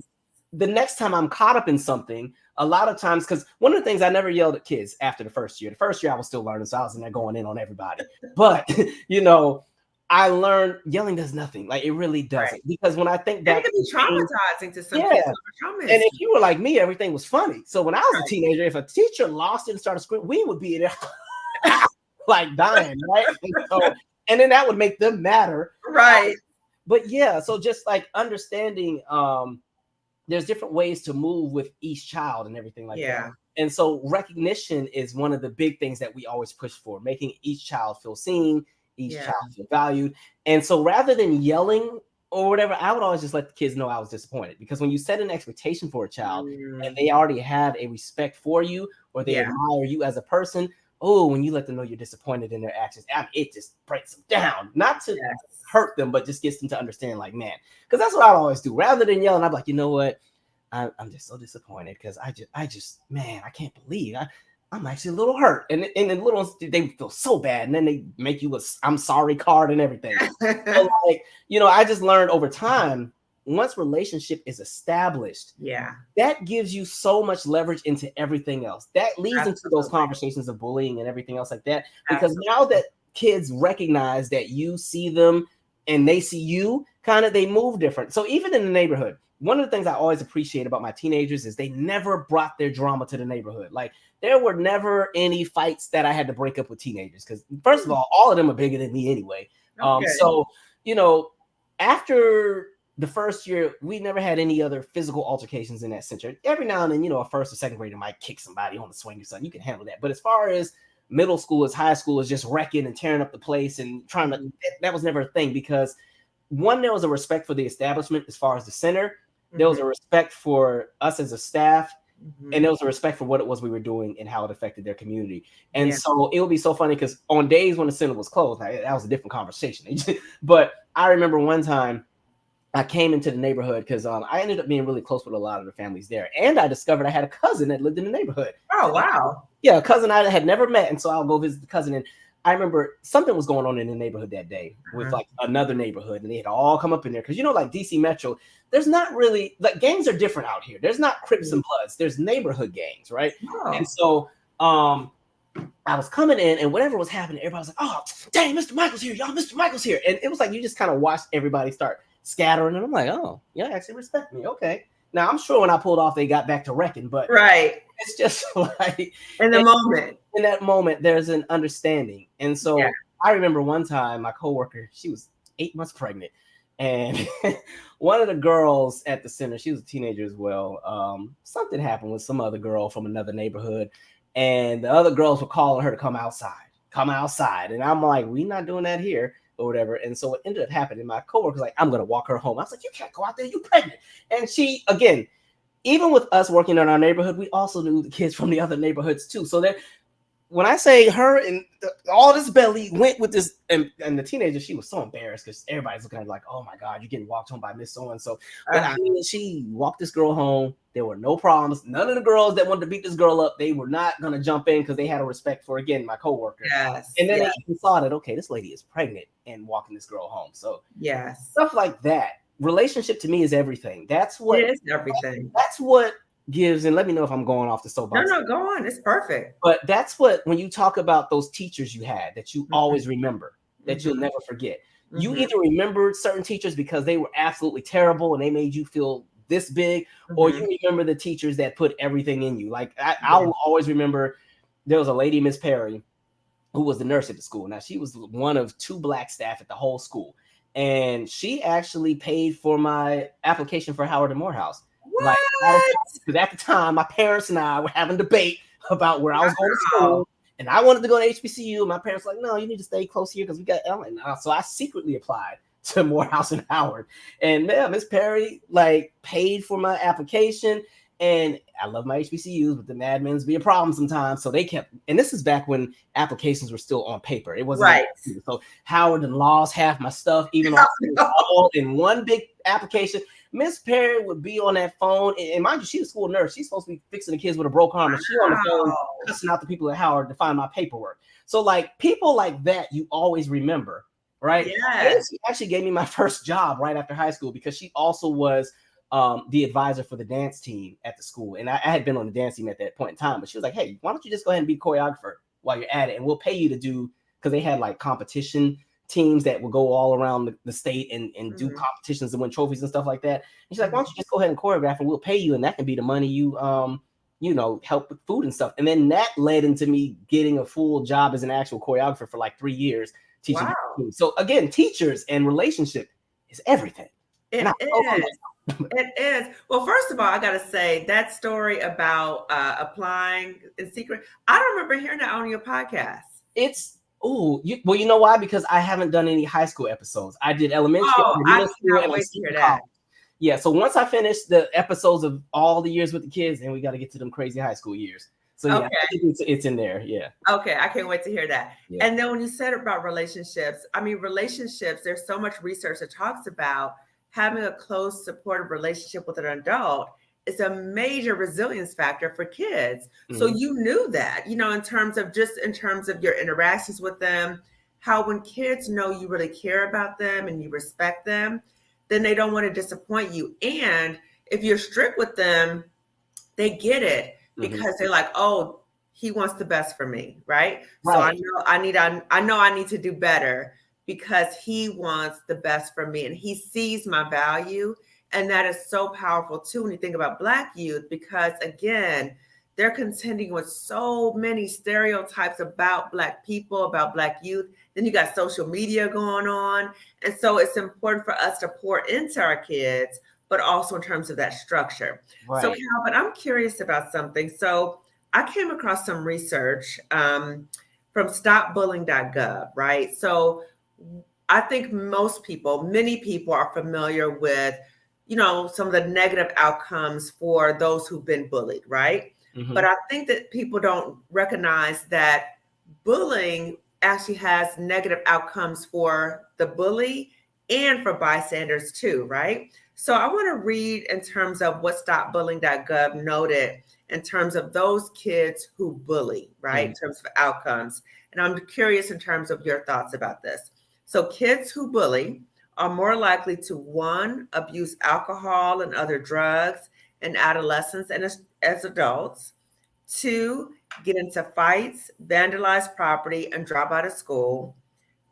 the next time I'm caught up in something, a lot of times, because one of the things I never yelled at kids after the first year. The first year I was still learning, so I was in there going in on everybody. But, I learned yelling does nothing. Like it really doesn't. Right. Because when I think back, it can be traumatizing to some kids. And if you were like me, everything was funny. So when I was a teenager, if a teacher lost it and started screaming, we would be there like dying, right? And then that would make them matter. Right. But yeah, so just like understanding there's different ways to move with each child and everything like that. And so recognition is one of the big things that we always push for, making each child feel seen, each child feel valued. And so rather than yelling or whatever, I would always just let the kids know I was disappointed, because when you set an expectation for a child and they already have a respect for you or they admire you as a person, when you let them know you're disappointed in their actions, it just breaks them down. Not to hurt them, but just gets them to understand, like, man, because that's what I always do. Rather than yelling, I'm like, you know what? I'm just so disappointed because I just, man, I can't believe I'm actually a little hurt. And the little ones, they feel so bad. And then they make you a I'm sorry card and everything. So like, I just learned over time, once relationship is established, that gives you so much leverage into everything else. That leads into those conversations of bullying and everything else like that. Because now that kids recognize that you see them and they see you, they move different. So even in the neighborhood, one of the things I always appreciate about my teenagers is they never brought their drama to the neighborhood. Like there were never any fights that I had to break up with teenagers, because first of all of them are bigger than me anyway. So, after the first year, we never had any other physical altercations in that center. Every now and then, a first or second grader might kick somebody on the swing or something. You can handle that. But as far as middle schoolers, high schoolers just wrecking and tearing up the place and trying to, that was never a thing, because one, there was a respect for the establishment as far as the center. There was a respect for us as a staff, and there was a respect for what it was we were doing and how it affected their community. And so it would be so funny because on days when the center was closed, that was a different conversation. But I remember one time I came into the neighborhood because I ended up being really close with a lot of the families there. And I discovered I had a cousin that lived in the neighborhood. Oh, wow. Yeah, a cousin I had never met. And so I'll go visit the cousin. And I remember something was going on in the neighborhood that day with like another neighborhood, and they had all come up in there because like DC Metro, there's not really, like, gangs are different out here. There's not Crips and Bloods. There's neighborhood gangs, right? Oh. And so I was coming in, and whatever was happening, everybody was like, "Oh, dang, Mr. Michael's here, y'all! Mr. Michael's here!" And it was like you just kind of watched everybody start scattering, and I'm like, "Oh, yeah, actually respect me, okay." Now I'm sure when I pulled off, they got back to wrecking, but it's just like in that moment, there's an understanding. And so I remember one time my coworker, she was 8 months pregnant, and one of the girls at the center, she was a teenager as well. Something happened with some other girl from another neighborhood, and the other girls were calling her to come outside. And I'm like, we're not doing that here or whatever. And so what ended up happening, my coworker's like, I'm going to walk her home. I was like, you can't go out there, you're pregnant. And she, again, even with us working in our neighborhood, we also knew the kids from the other neighborhoods too. So when I say her and all this belly went with this, and the teenager, she was so embarrassed because everybody's looking at her like, oh my God, you're getting walked home by Miss So-and-so. But I mean, she walked this girl home. There were no problems. None of the girls that wanted to beat this girl up, they were not going to jump in because they had a respect for, again, my coworker. And then they even saw that, okay, this lady is pregnant and walking this girl home. So stuff like that. Relationship to me is everything. That's what it is everything. That's what gives, and let me know if I'm going off the soapbox. No, go on. It's perfect. But that's what, when you talk about those teachers you had that you always remember, that you'll never forget, You Mm-hmm. either remembered certain teachers because they were absolutely terrible and they made you feel this big, or Mm-hmm. you remember the teachers that put everything in you. Like Yeah. I'll always remember there was a lady, Miss Perry, who was the nurse at the school. Now, she was one of 2 Black staff at the whole school. And she actually paid for my application for Howard and Morehouse. Like, What? because at the time, my parents and I were having a debate about where I was going to Wow. school. And I wanted to go to HBCU. My parents were like, no, you need to stay close here because we got Ellen. So I secretly applied to Morehouse and Howard. And man, Miss Perry like paid for my application. And I love my HBCUs, but the admins be a problem sometimes. So they kept, and this is back when applications were still on paper. It wasn't on Right. computer. So Howard and lost half my stuff, even though it was all in one big application. Miss Perry would be on that phone, and mind you, she's a school nurse. She's supposed to be fixing the kids with a broken arm, and she on the phone Wow. cussing out the people at Howard to find my paperwork. So like people like that, you always remember, right? And Yes. she actually gave me my first job right after high school because she also was the advisor for the dance team at the school. And I had been on the dance team at that point in time, but she was like, hey, why don't you just go ahead and be choreographer while you're at it? And we'll pay you to do, because they had like competition teams that would go all around the state and do competitions and win trophies and stuff like that. And she's like, why don't you just go ahead and choreograph and we'll pay you, and that can be the money you help with food and stuff. And then that led into me getting a full job as an actual choreographer for like 3 years teaching. Wow. So again, teachers and relationship is everything. It is. It is. Well, first of all, I got to say that story about applying in secret, I don't remember hearing that on your podcast. It's you know why? Because I haven't done any high school episodes. I did elementary, I middle school, cannot wait to hear that. Yeah, so once I finish the episodes of all the years with the kids, then we got to get to them crazy high school years. So yeah, Okay. I think it's in there. Yeah. Okay, I can't wait to hear that. Yeah. And then when you said about relationships, I mean, relationships, there's so much research that talks about having a close, supportive relationship with an adult is a major resilience factor for kids. So you knew that, in terms of your interactions with them, how when kids know you really care about them and you respect them, then they don't want to disappoint you. And if you're strict with them, they get it because they're like, oh, he wants the best for me, right? So I know I need to do better because he wants the best for me and he sees my value. And that is so powerful too when you think about Black youth, because again, they're contending with so many stereotypes about Black people, about Black youth. Then you got social media going on. And so it's important for us to pour into our kids, but also in terms of that structure. Right. So Calvin, I'm curious about something. So I came across some research from stopbullying.gov, right? So I think many people are familiar with, some of the negative outcomes for those who've been bullied, right? But I think that people don't recognize that bullying actually has negative outcomes for the bully and for bystanders too, right? So I want to read in terms of what stopbullying.gov noted in terms of those kids who bully, right? In terms of outcomes. And I'm curious in terms of your thoughts about this. So kids who bully are more likely to, 1, abuse alcohol and other drugs in adolescence and as adults. 2, get into fights, vandalize property, and drop out of school.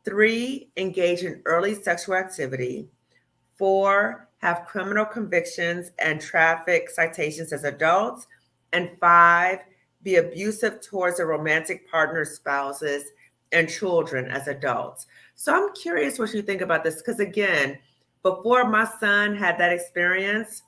3, engage in early sexual activity. 4, have criminal convictions and traffic citations as adults. And 5, be abusive towards their romantic partners, spouses, and children as adults. So I'm curious what you think about this, because again, before my son had that experience,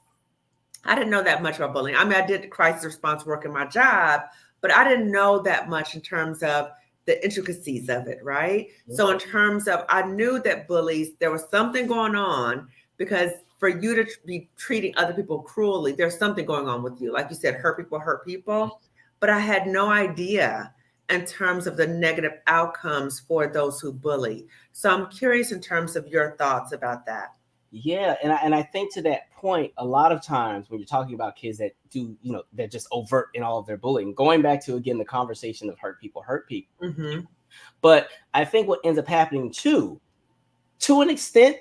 I didn't know that much about bullying. I mean, I did crisis response work in my job, but I didn't know that much in terms of the intricacies of it, right? So in terms of, I knew that bullies, there was something going on, because for you to be treating other people cruelly, there's something going on with you. Like you said, hurt people. But I had no idea in terms of the negative outcomes for those who bully. So I'm curious in terms of your thoughts about that. Yeah, and I think to that point, a lot of times when you're talking about kids that do, they're just overt in all of their bullying, going back to, again, the conversation of hurt people. But I think what ends up happening too, to an extent,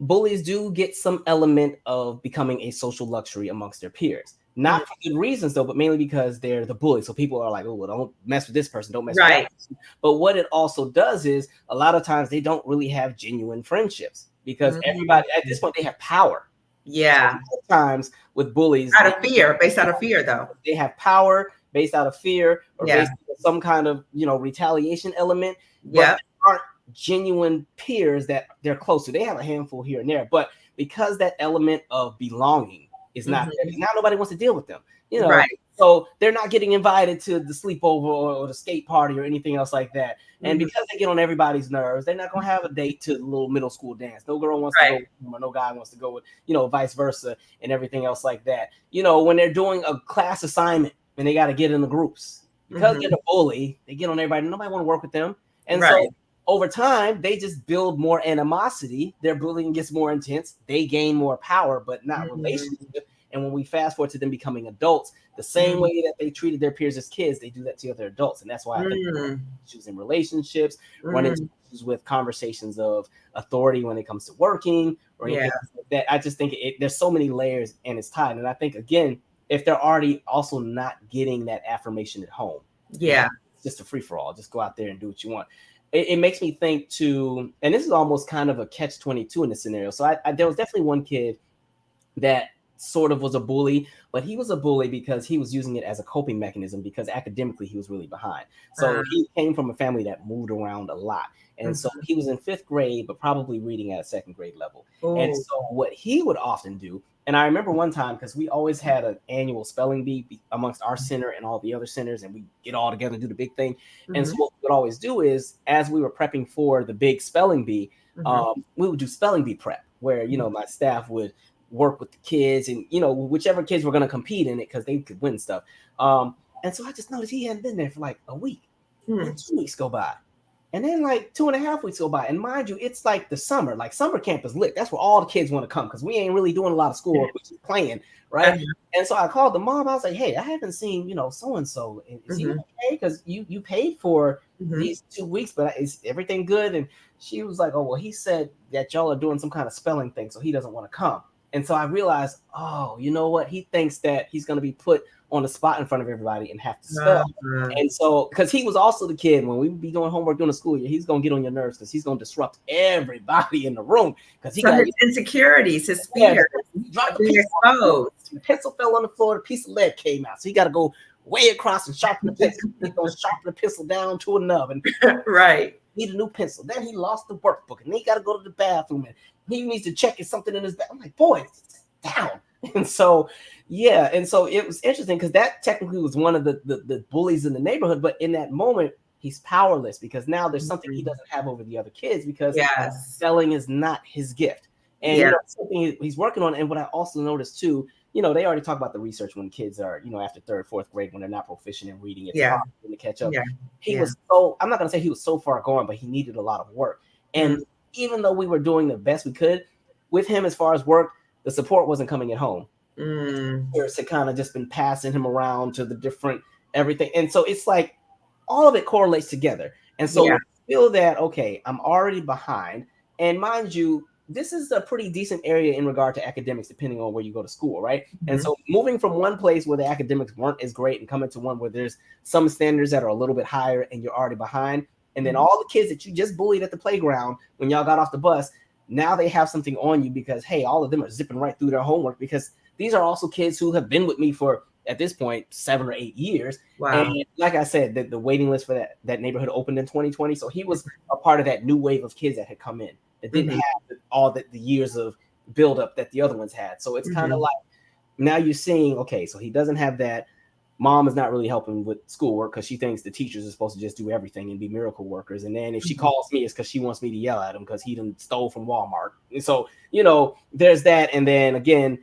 bullies do get some element of becoming a social luxury amongst their peers. Not for good reasons though, but mainly because they're the bully. So people are like, oh, well, don't mess with this person, don't mess with that person. But what it also does is a lot of times they don't really have genuine friendships because everybody at this point they have power. Yeah. So times with bullies, Out of fear, based out of fear though. They have power based out of fear or Yeah. based on some kind of, retaliation element, but Yep. they aren't genuine peers that they're close to. They have a handful here and there, but because that element of belonging is not there, now nobody wants to deal with them, Right. so they're not getting invited to the sleepover or the skate party or anything else like that. And because they get on everybody's nerves, they're not going to have a date to the little middle school dance. No girl wants to go with them, or no guy wants to go with, vice versa, and everything else like that. When they're doing a class assignment and they got to get in the groups, because they're the bully, they get on everybody. Nobody want to work with them. And so over time, they just build more animosity. Their bullying gets more intense. They gain more power, but not relationship. And when we fast forward to them becoming adults, the same way that they treated their peers as kids, they do that to other adults. And that's why I think issues in relationships, run into issues with conversations of authority when it comes to working or anything like that. I just think there's so many layers and it's tied. And I think, again, if they're already also not getting that affirmation at home, it's just a free-for-all. Just go out there and do what you want. It makes me think too, and this is almost kind of a catch-22 in this scenario. So there was definitely one kid that sort of was a bully, but he was a bully because he was using it as a coping mechanism because academically he was really behind. So he came from a family that moved around a lot. And so he was in 5th grade, but probably reading at a 2nd grade level. And so what he would often do, and I remember one time, because we always had an annual spelling bee amongst our center and all the other centers, and we get all together and do the big thing. And so what we would always do is, as we were prepping for the big spelling bee, we would do spelling bee prep, where, my staff would work with the kids and, whichever kids were going to compete in it because they could win stuff. And so I just noticed he hadn't been there for like a week. And 2 weeks go by. And then like 2.5 weeks go by. And mind you, it's like the summer. Like summer camp is lit. That's where all the kids want to come because we ain't really doing a lot of schoolwork, we're just playing, right? And so I called the mom. I was like, hey, I haven't seen, so-and-so. Is he okay? Because you paid for these 2 weeks, but is everything good? And she was like, oh, well, he said that y'all are doing some kind of spelling thing, so he doesn't want to come. And so I realized, oh, you know what? He thinks that he's going to be put on the spot in front of everybody and have to spell. And so, because he was also the kid, when we be doing homework during the school year, he's going to get on your nerves because he's going to disrupt everybody in the room. Because he got his insecurities, his fear. He dropped the pencil fell on the floor, the piece of lead came out. So he got to go way across and sharpen the pencil. He's going to sharpen the pencil down to a nub. And need a new pencil. Then he lost the workbook, and then he got to go to the bathroom, and he needs to check if something in his bag. I'm like, boy, down. And so, and so it was interesting because that technically was one of the bullies in the neighborhood. But in that moment, he's powerless because now there's something he doesn't have over the other kids because spelling is not his gift. And something he's working on. And what I also noticed too, they already talk about the research when kids are, after 3rd, 4th grade, when they're not proficient in reading, it's hard for them to catch up. He was I'm not going to say he was so far gone, but he needed a lot of work. And even though we were doing the best we could with him as far as work, the support wasn't coming at home. There's kind of just been passing him around to the different everything. And so it's like all of it correlates together. And so I feel that, okay, I'm already behind. And mind you, this is a pretty decent area in regard to academics, depending on where you go to school, right? And so moving from one place where the academics weren't as great and coming to one where there's some standards that are a little bit higher and you're already behind. And then all the kids that you just bullied at the playground when y'all got off the bus, now they have something on you because, hey, all of them are zipping right through their homework because these are also kids who have been with me for, at this point, 7 or 8 years. And like I said, the waiting list for that neighborhood opened in 2020. So he was a part of that new wave of kids that had come in that didn't have all the years of buildup that the other ones had. So it's kind of like now you're seeing, okay, so he doesn't have that. Mom is not really helping with schoolwork because she thinks the teachers are supposed to just do everything and be miracle workers. And then if she calls me, it's because she wants me to yell at him because he done stole from Walmart. And so, there's that. And then again,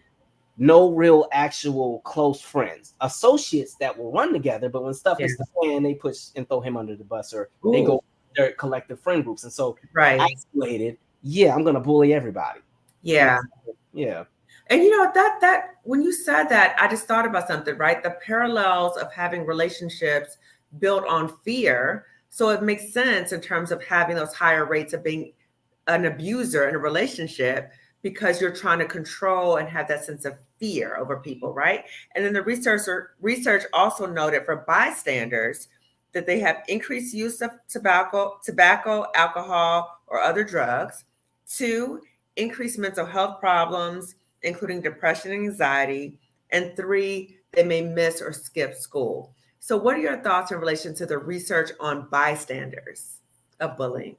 no real actual close friends, associates that will run together. But when stuff hits the fan, they push and throw him under the bus or they go their collective friend groups. And so isolated, I'm going to bully everybody. And that when you said that, I just thought about something, right? The parallels of having relationships built on fear. So it makes sense in terms of having those higher rates of being an abuser in a relationship because you're trying to control and have that sense of fear over people, right? And then the research also noted for bystanders that they have increased use of tobacco, alcohol, or other drugs. Two, increased mental health problems, including depression and anxiety. And three, they may miss or skip school. So, what are your thoughts in relation to the research on bystanders of bullying?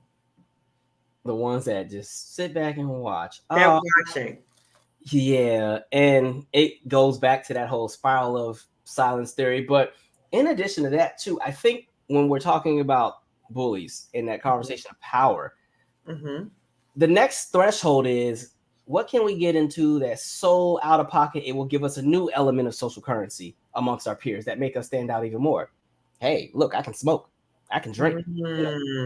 The ones that just sit back and watch. They're watching. Yeah, and it goes back to that whole spiral of silence theory. But in addition to that, too, I think when we're talking about bullies in that conversation of power, Mm-hmm. the next threshold is what can we get into that's so out of pocket it will give us a new element of social currency amongst our peers that make us stand out even more. Hey, look, I can smoke, I can drink,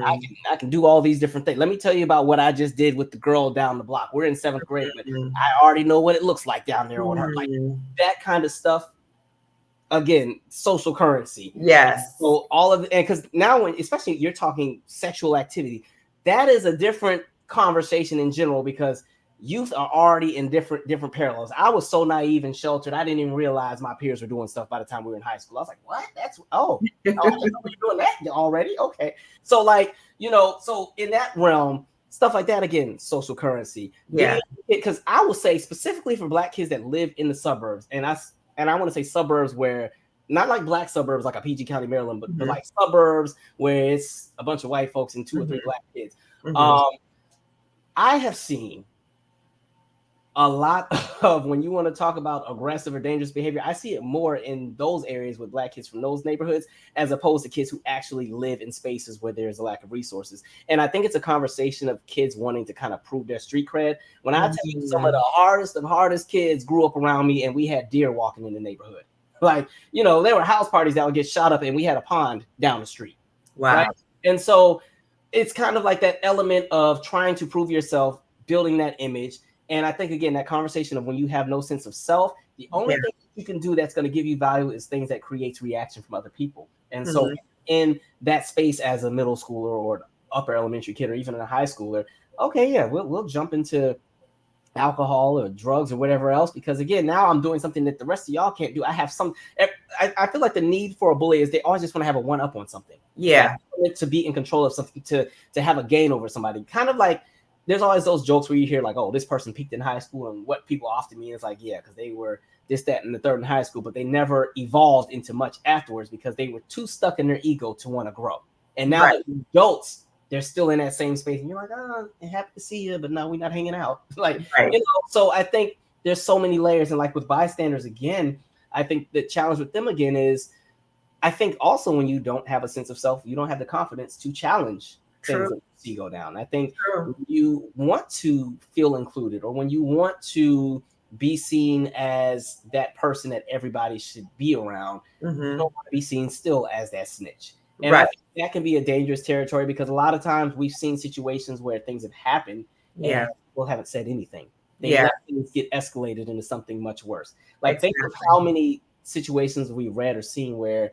I can do all these different things. Let me tell you about what I just did with the girl down the block. We're in 7th grade, but I already know what it looks like down there on her. Like that kind of stuff. Again, social currency. Yes. So all of it, and because now when especially you're talking sexual activity, that is a different conversation in general because youth are already in different parallels. I was so naive and sheltered, I didn't even realize my peers were doing stuff by the time we were in high school. I was like, what? That's I didn't know you were doing that already. Okay. So like, so in that realm, stuff like that again, social currency. Yeah. Because I will say specifically for Black kids that live in the suburbs, and I want to say suburbs where not like Black suburbs like a PG County, Maryland, but like suburbs where it's a bunch of white folks and 2 or 3 Black kids. I have seen a lot of when you want to talk about aggressive or dangerous behavior, I see it more in those areas with Black kids from those neighborhoods as opposed to kids who actually live in spaces where there's a lack of resources. And I think it's a conversation of kids wanting to kind of prove their street cred. When I tell you some of the hardest kids grew up around me and we had deer walking in the neighborhood. Like, there were house parties that would get shot up and we had a pond down the street. Wow. Right? And so it's kind of like that element of trying to prove yourself, building that image. And I think, again, that conversation of when you have no sense of self, the only thing you can do that's going to give you value is things that creates reaction from other people. And so in that space as a middle schooler or upper elementary kid or even a high schooler, okay, yeah, we'll jump into alcohol or drugs or whatever else, because again, now I'm doing something that the rest of y'all can't do. I have I feel like the need for a bully is they always just want to have a one up on something. Yeah. Like, to be in control of something, to have a gain over somebody. Kind of like there's always those jokes where you hear like, oh, this person peaked in high school, and what people often mean is like, yeah, because they were this, that, and the third in high school, but they never evolved into much afterwards because they were too stuck in their ego to want to grow. And now that adults, they're still in that same space, and you're like, oh, happy to see you, but now we're not hanging out. Like, so I think there's so many layers, and like with bystanders again, I think the challenge with them again is, I think also when you don't have a sense of self, you don't have the confidence to challenge things that you see go down. I think when you want to feel included, or when you want to be seen as that person that everybody should be around, you don't want to be seen still as that snitch. And I think that can be a dangerous territory because a lot of times we've seen situations where things have happened and people haven't said anything. They let things get escalated into something much worse. Like think of how many situations we've read or seen where,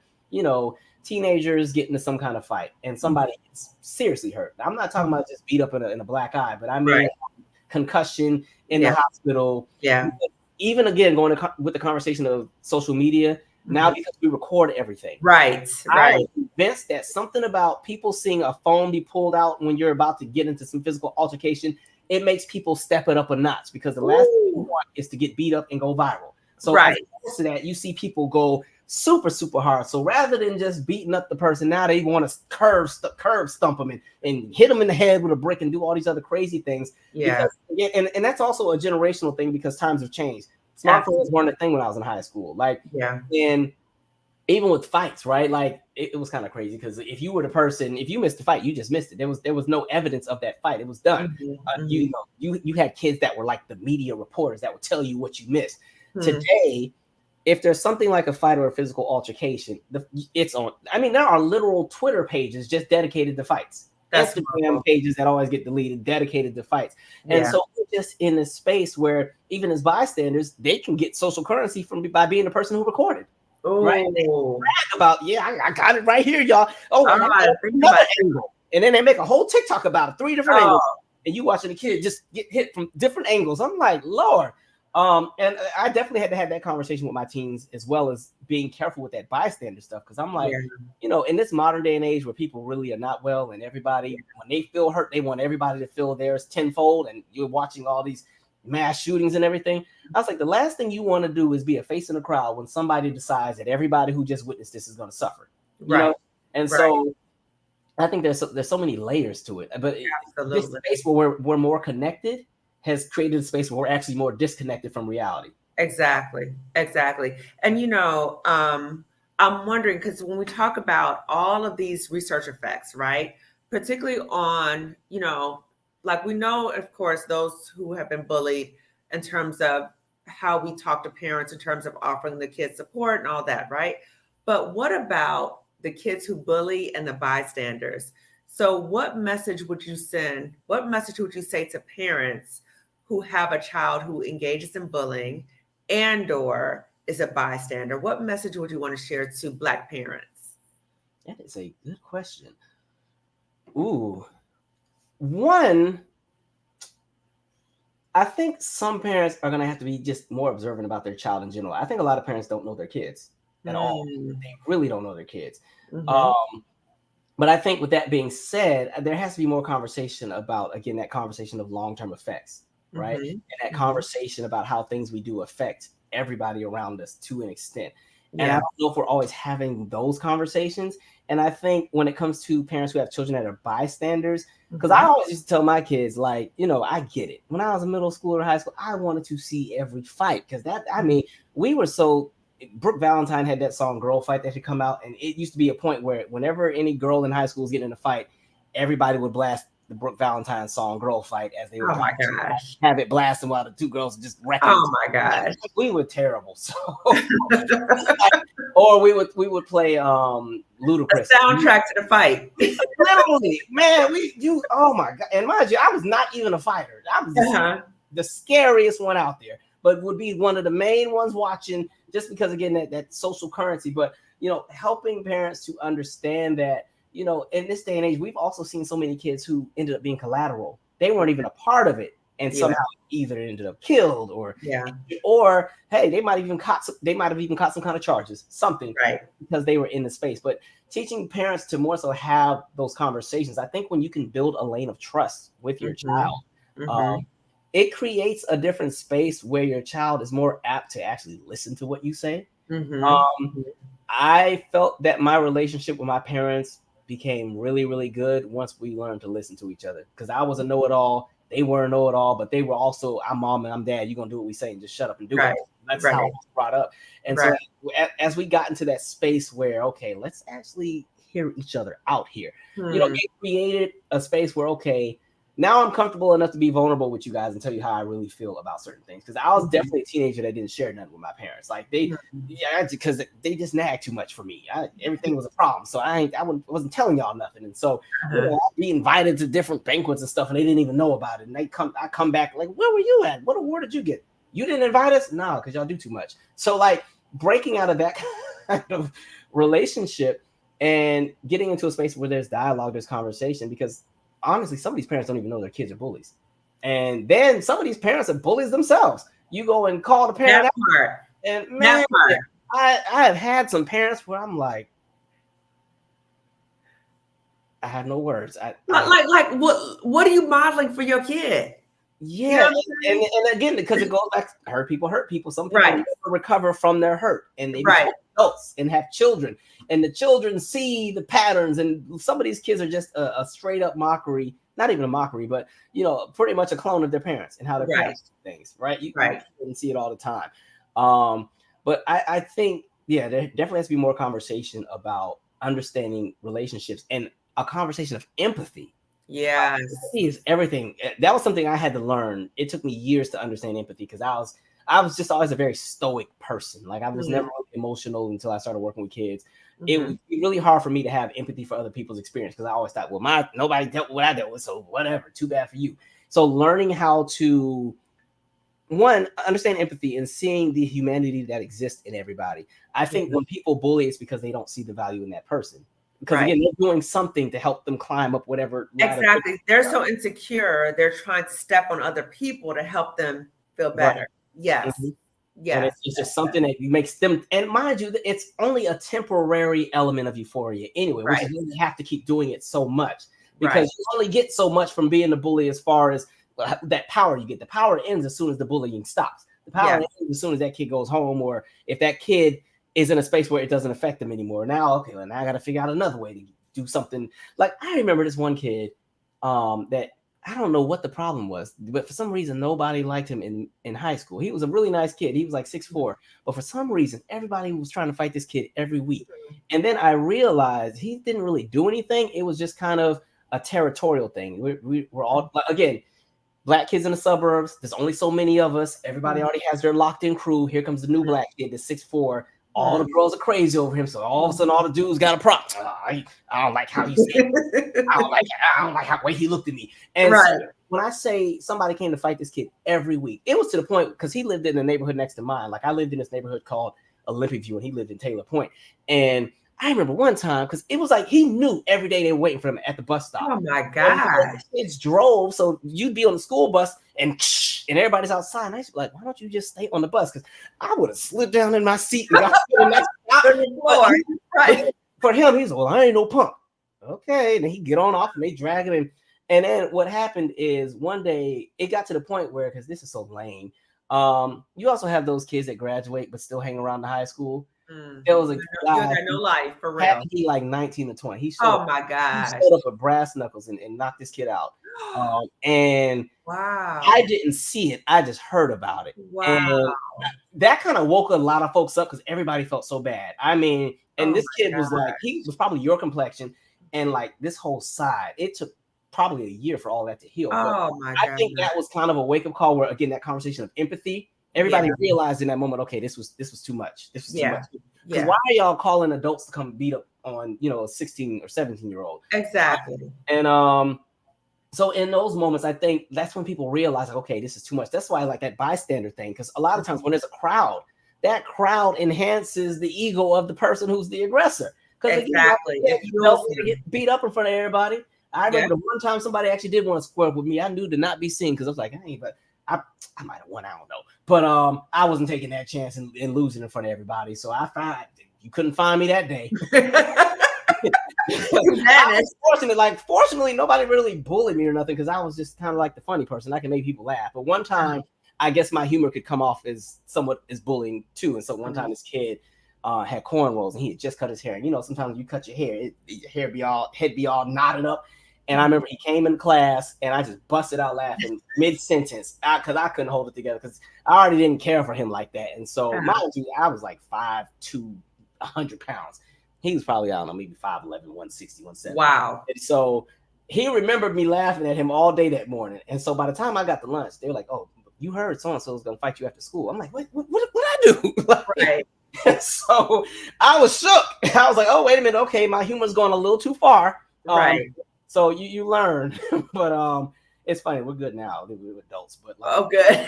teenagers get into some kind of fight and somebody gets seriously hurt. I'm not talking about just beat up in a black eye, but I mean concussion in the hospital. Yeah. Even again, going with the conversation of social media, now because we record everything. I'm convinced that something about people seeing a phone be pulled out when you're about to get into some physical altercation, it makes people step it up a notch because the last thing you want is to get beat up and go viral. So as opposed to that, you see people go super, super hard. So rather than just beating up the person, now they want to curve stump them and hit them in the head with a brick and do all these other crazy things. Yeah. Because, and that's also a generational thing because times have changed. Smartphones weren't a thing when I was in high school. And even with fights, right? Like it was kind of crazy because if you were the person, if you missed the fight, you just missed it. There was no evidence of that fight. It was done. You had kids that were like the media reporters that would tell you what you missed. Today, if there's something like a fight or a physical altercation, it's on. I mean, there are literal Twitter pages just dedicated to fights. Instagram pages that always get deleted, dedicated to fights. And so we're just in a space where even as bystanders, they can get social currency by being the person who recorded. Right? And they brag about, I got it right here, y'all. Oh, another angle. And then they make a whole TikTok about it, 3 different angles. And you watching the kid just get hit from different angles. I'm like, Lord, And I definitely had to have that conversation with my teens, as well as being careful with that bystander stuff. Cause I'm like, Yeah. in this modern day and age where people really are not well, and everybody, when they feel hurt, they want everybody to feel theirs tenfold. And you're watching all these mass shootings and everything. I was like, the last thing you want to do is be a face in the crowd when somebody decides that everybody who just witnessed this is going to suffer, Right. And Right. so I think there's so many layers to it, but this Absolutely. space where we're more connected has created a space where we're actually more disconnected from reality. Exactly. Exactly. And I'm wondering, because when we talk about all of these research effects, right? Particularly on, like we know, of course, those who have been bullied in terms of how we talk to parents in terms of offering the kids support and all that, right? But what about the kids who bully and the bystanders? So what message would you send? What message would you say to parents who have a child who engages in bullying and or is a bystander? What message would you want to share to Black parents? That is a good question. Ooh, one, I think some parents are going to have to be just more observant about their child in general. I think a lot of parents don't know their kids at all. They really don't know their kids. But I think with that being said, there has to be more conversation about, again, that conversation of long-term effects, right? And that conversation about how things we do affect everybody around us to an extent. And I don't know if we're always having those conversations. And I think when it comes to parents who have children that are bystanders, because I always used to tell my kids, like, I get it. When I was in middle school or high school, I wanted to see every fight because we were so. Brooke Valentine had that song "Girl Fight" that should come out, and it used to be a point where whenever any girl in high school was getting in a fight, everybody would blast the Brooke Valentine song "Girl Fight" as they would have it blasting while the two girls just wrecking. Oh my gosh, we were terrible. So, or we would play Ludacris. The soundtrack to the fight. Literally, man, oh my god! And mind you, I was not even a fighter. I was the scariest one out there, but would be one of the main ones watching. Just because, again, that social currency, but, helping parents to understand that, in this day and age, we've also seen so many kids who ended up being collateral. They weren't even a part of it. And somehow either ended up killed or hey, they might have even caught some kind of charges, something, right? Because they were in the space. But teaching parents to more so have those conversations, I think when you can build a lane of trust with your child, it creates a different space where your child is more apt to actually listen to what you say. I felt that my relationship with my parents became really, really good once we learned to listen to each other. Because I was a know-it-all, they were a know-it-all, but they were also, I'm mom and I'm dad. You're gonna do what we say and just shut up and do it. That's how I was brought up. And so as we got into that space where, okay, let's actually hear each other out here. It created a space where, okay, now I'm comfortable enough to be vulnerable with you guys and tell you how I really feel about certain things. Because I was definitely a teenager that didn't share nothing with my parents. Like because they just nagged too much for me. Everything was a problem. So I wasn't telling y'all nothing. And so I'd be invited to different banquets and stuff, and they didn't even know about it. And I come back like, where were you at? What award did you get? You didn't invite us? No, because y'all do too much. So like breaking out of that kind of relationship and getting into a space where there's dialogue, there's conversation, because honestly, some of these parents don't even know their kids are bullies. And then some of these parents are bullies themselves. You go and call the parent out. And man, I have had some parents where I'm like, I have no words. Like what are you modeling for your kid? Yeah, and again, because it goes back, hurt people. Some people never recover from their hurt, and they become adults and have children, and the children see the patterns. And some of these kids are just a straight up mockery, not even a mockery, but pretty much a clone of their parents and how their parents do things. Right? You can see it all the time. But I think there definitely has to be more conversation about understanding relationships and a conversation of empathy. Yes. Empathy is everything. That was something I had to learn. It took me years to understand empathy because I was just always a very stoic person. Like I was never really emotional until I started working with kids. It was really hard for me to have empathy for other people's experience because I always thought, well, nobody dealt with what I dealt with, so whatever, too bad for you. So learning how to understand empathy and seeing the humanity that exists in everybody. I think when people bully, it's because they don't see the value in that person. Because again, they're doing something to help them climb up whatever. Exactly. They're so insecure. They're trying to step on other people to help them feel better. Yes. Mhm. And Yes. it's just something that makes them, and mind you, it's only a temporary element of euphoria anyway, which is Right. why you have to keep doing it so much, Right. because you only get so much from being the bully as far as that power you get. The power ends as soon as the bullying stops. The power Yes. ends as soon as that kid goes home, or if that kid is in a space where it doesn't affect them anymore. Now, okay, well, now I got to figure out another way to do something. Like I remember this one kid that I don't know what the problem was, but for some reason nobody liked him in high school. He was a really nice kid. He was like 6'4", but for some reason everybody was trying to fight this kid every week. And then I realized he didn't really do anything. It was just kind of a territorial thing. We're all, again, black kids in the suburbs. There's only so many of us. Everybody already has their locked in crew. Here comes the new black kid that's 6'4". All the girls are crazy over him. So all of a sudden, all the dudes got a problem. I don't like how he said it. I don't like how way he looked at me. And Right. so when I say somebody came to fight this kid every week, it was to the point because he lived in the neighborhood next to mine. Like I lived in this neighborhood called Olympic View, and he lived in Taylor Point. And I remember one time because it was like he knew every day they were waiting for him at the bus stop. Oh my And gosh. kids drove, so you'd be on the school bus and everybody's outside. And I used to be like, why don't you just stay on the bus? Because I would have slipped down in my seat and got to the next stop. Right. For him, he's well, I ain't no punk. Okay, and then he get on off and they drag him in. And then what happened is one day it got to the point where, because this is so lame, you also have those kids that graduate but still hang around the high school. There was a guy, You got no life for had real. to be like 19 or 20. He showed Oh up, my he gosh. showed up with brass knuckles and knocked this kid out. And Wow. I didn't see it. I just heard about it. Wow. And that kind of woke a lot of folks up because everybody felt so bad. I mean, and this kid was like, he was probably your complexion, and like this whole side, it took probably a year for all that to heal. Oh my I God. think that was kind of a wake-up call where, again, that conversation of empathy, everybody realized in that moment, okay, this was too much. This was too much. Because why are y'all calling adults to come beat up on, a 16 or 17-year-old? Exactly. And so in those moments, I think that's when people realize, like, okay, this is too much. That's why I like that bystander thing, because a lot of times when there's a crowd, that crowd enhances the ego of the person who's the aggressor. Because exactly, you get beat up in front of everybody. I remember the one time somebody actually did want to square up with me. I knew to not be seen because I was like, hey, but I might have won. I don't know, but I wasn't taking that chance and losing in front of everybody. So I found you couldn't find me that day. I was fortunate. Like, fortunately, nobody really bullied me or nothing because I was just kind of like the funny person. I can make people laugh. But one time, I guess my humor could come off as somewhat as bullying too. And so one time, this kid had cornrows and he had just cut his hair. And sometimes you cut your hair, your head be all knotted up. And I remember he came in class and I just busted out laughing mid-sentence because I couldn't hold it together because I already didn't care for him like that. And so, mind you, I was like 5'2", 100 pounds. He was probably, I don't know, maybe 5'11", 160, 170. Wow. And so he remembered me laughing at him all day that morning. And so by the time I got to lunch, they were like, oh, you heard so-and-so was going to fight you after school. I'm like, what I do? Right. So I was shook. I was like, oh, wait a minute. Okay, my humor's going a little too far. Right. So you learn. But it's funny. We're good now. We're adults. But good.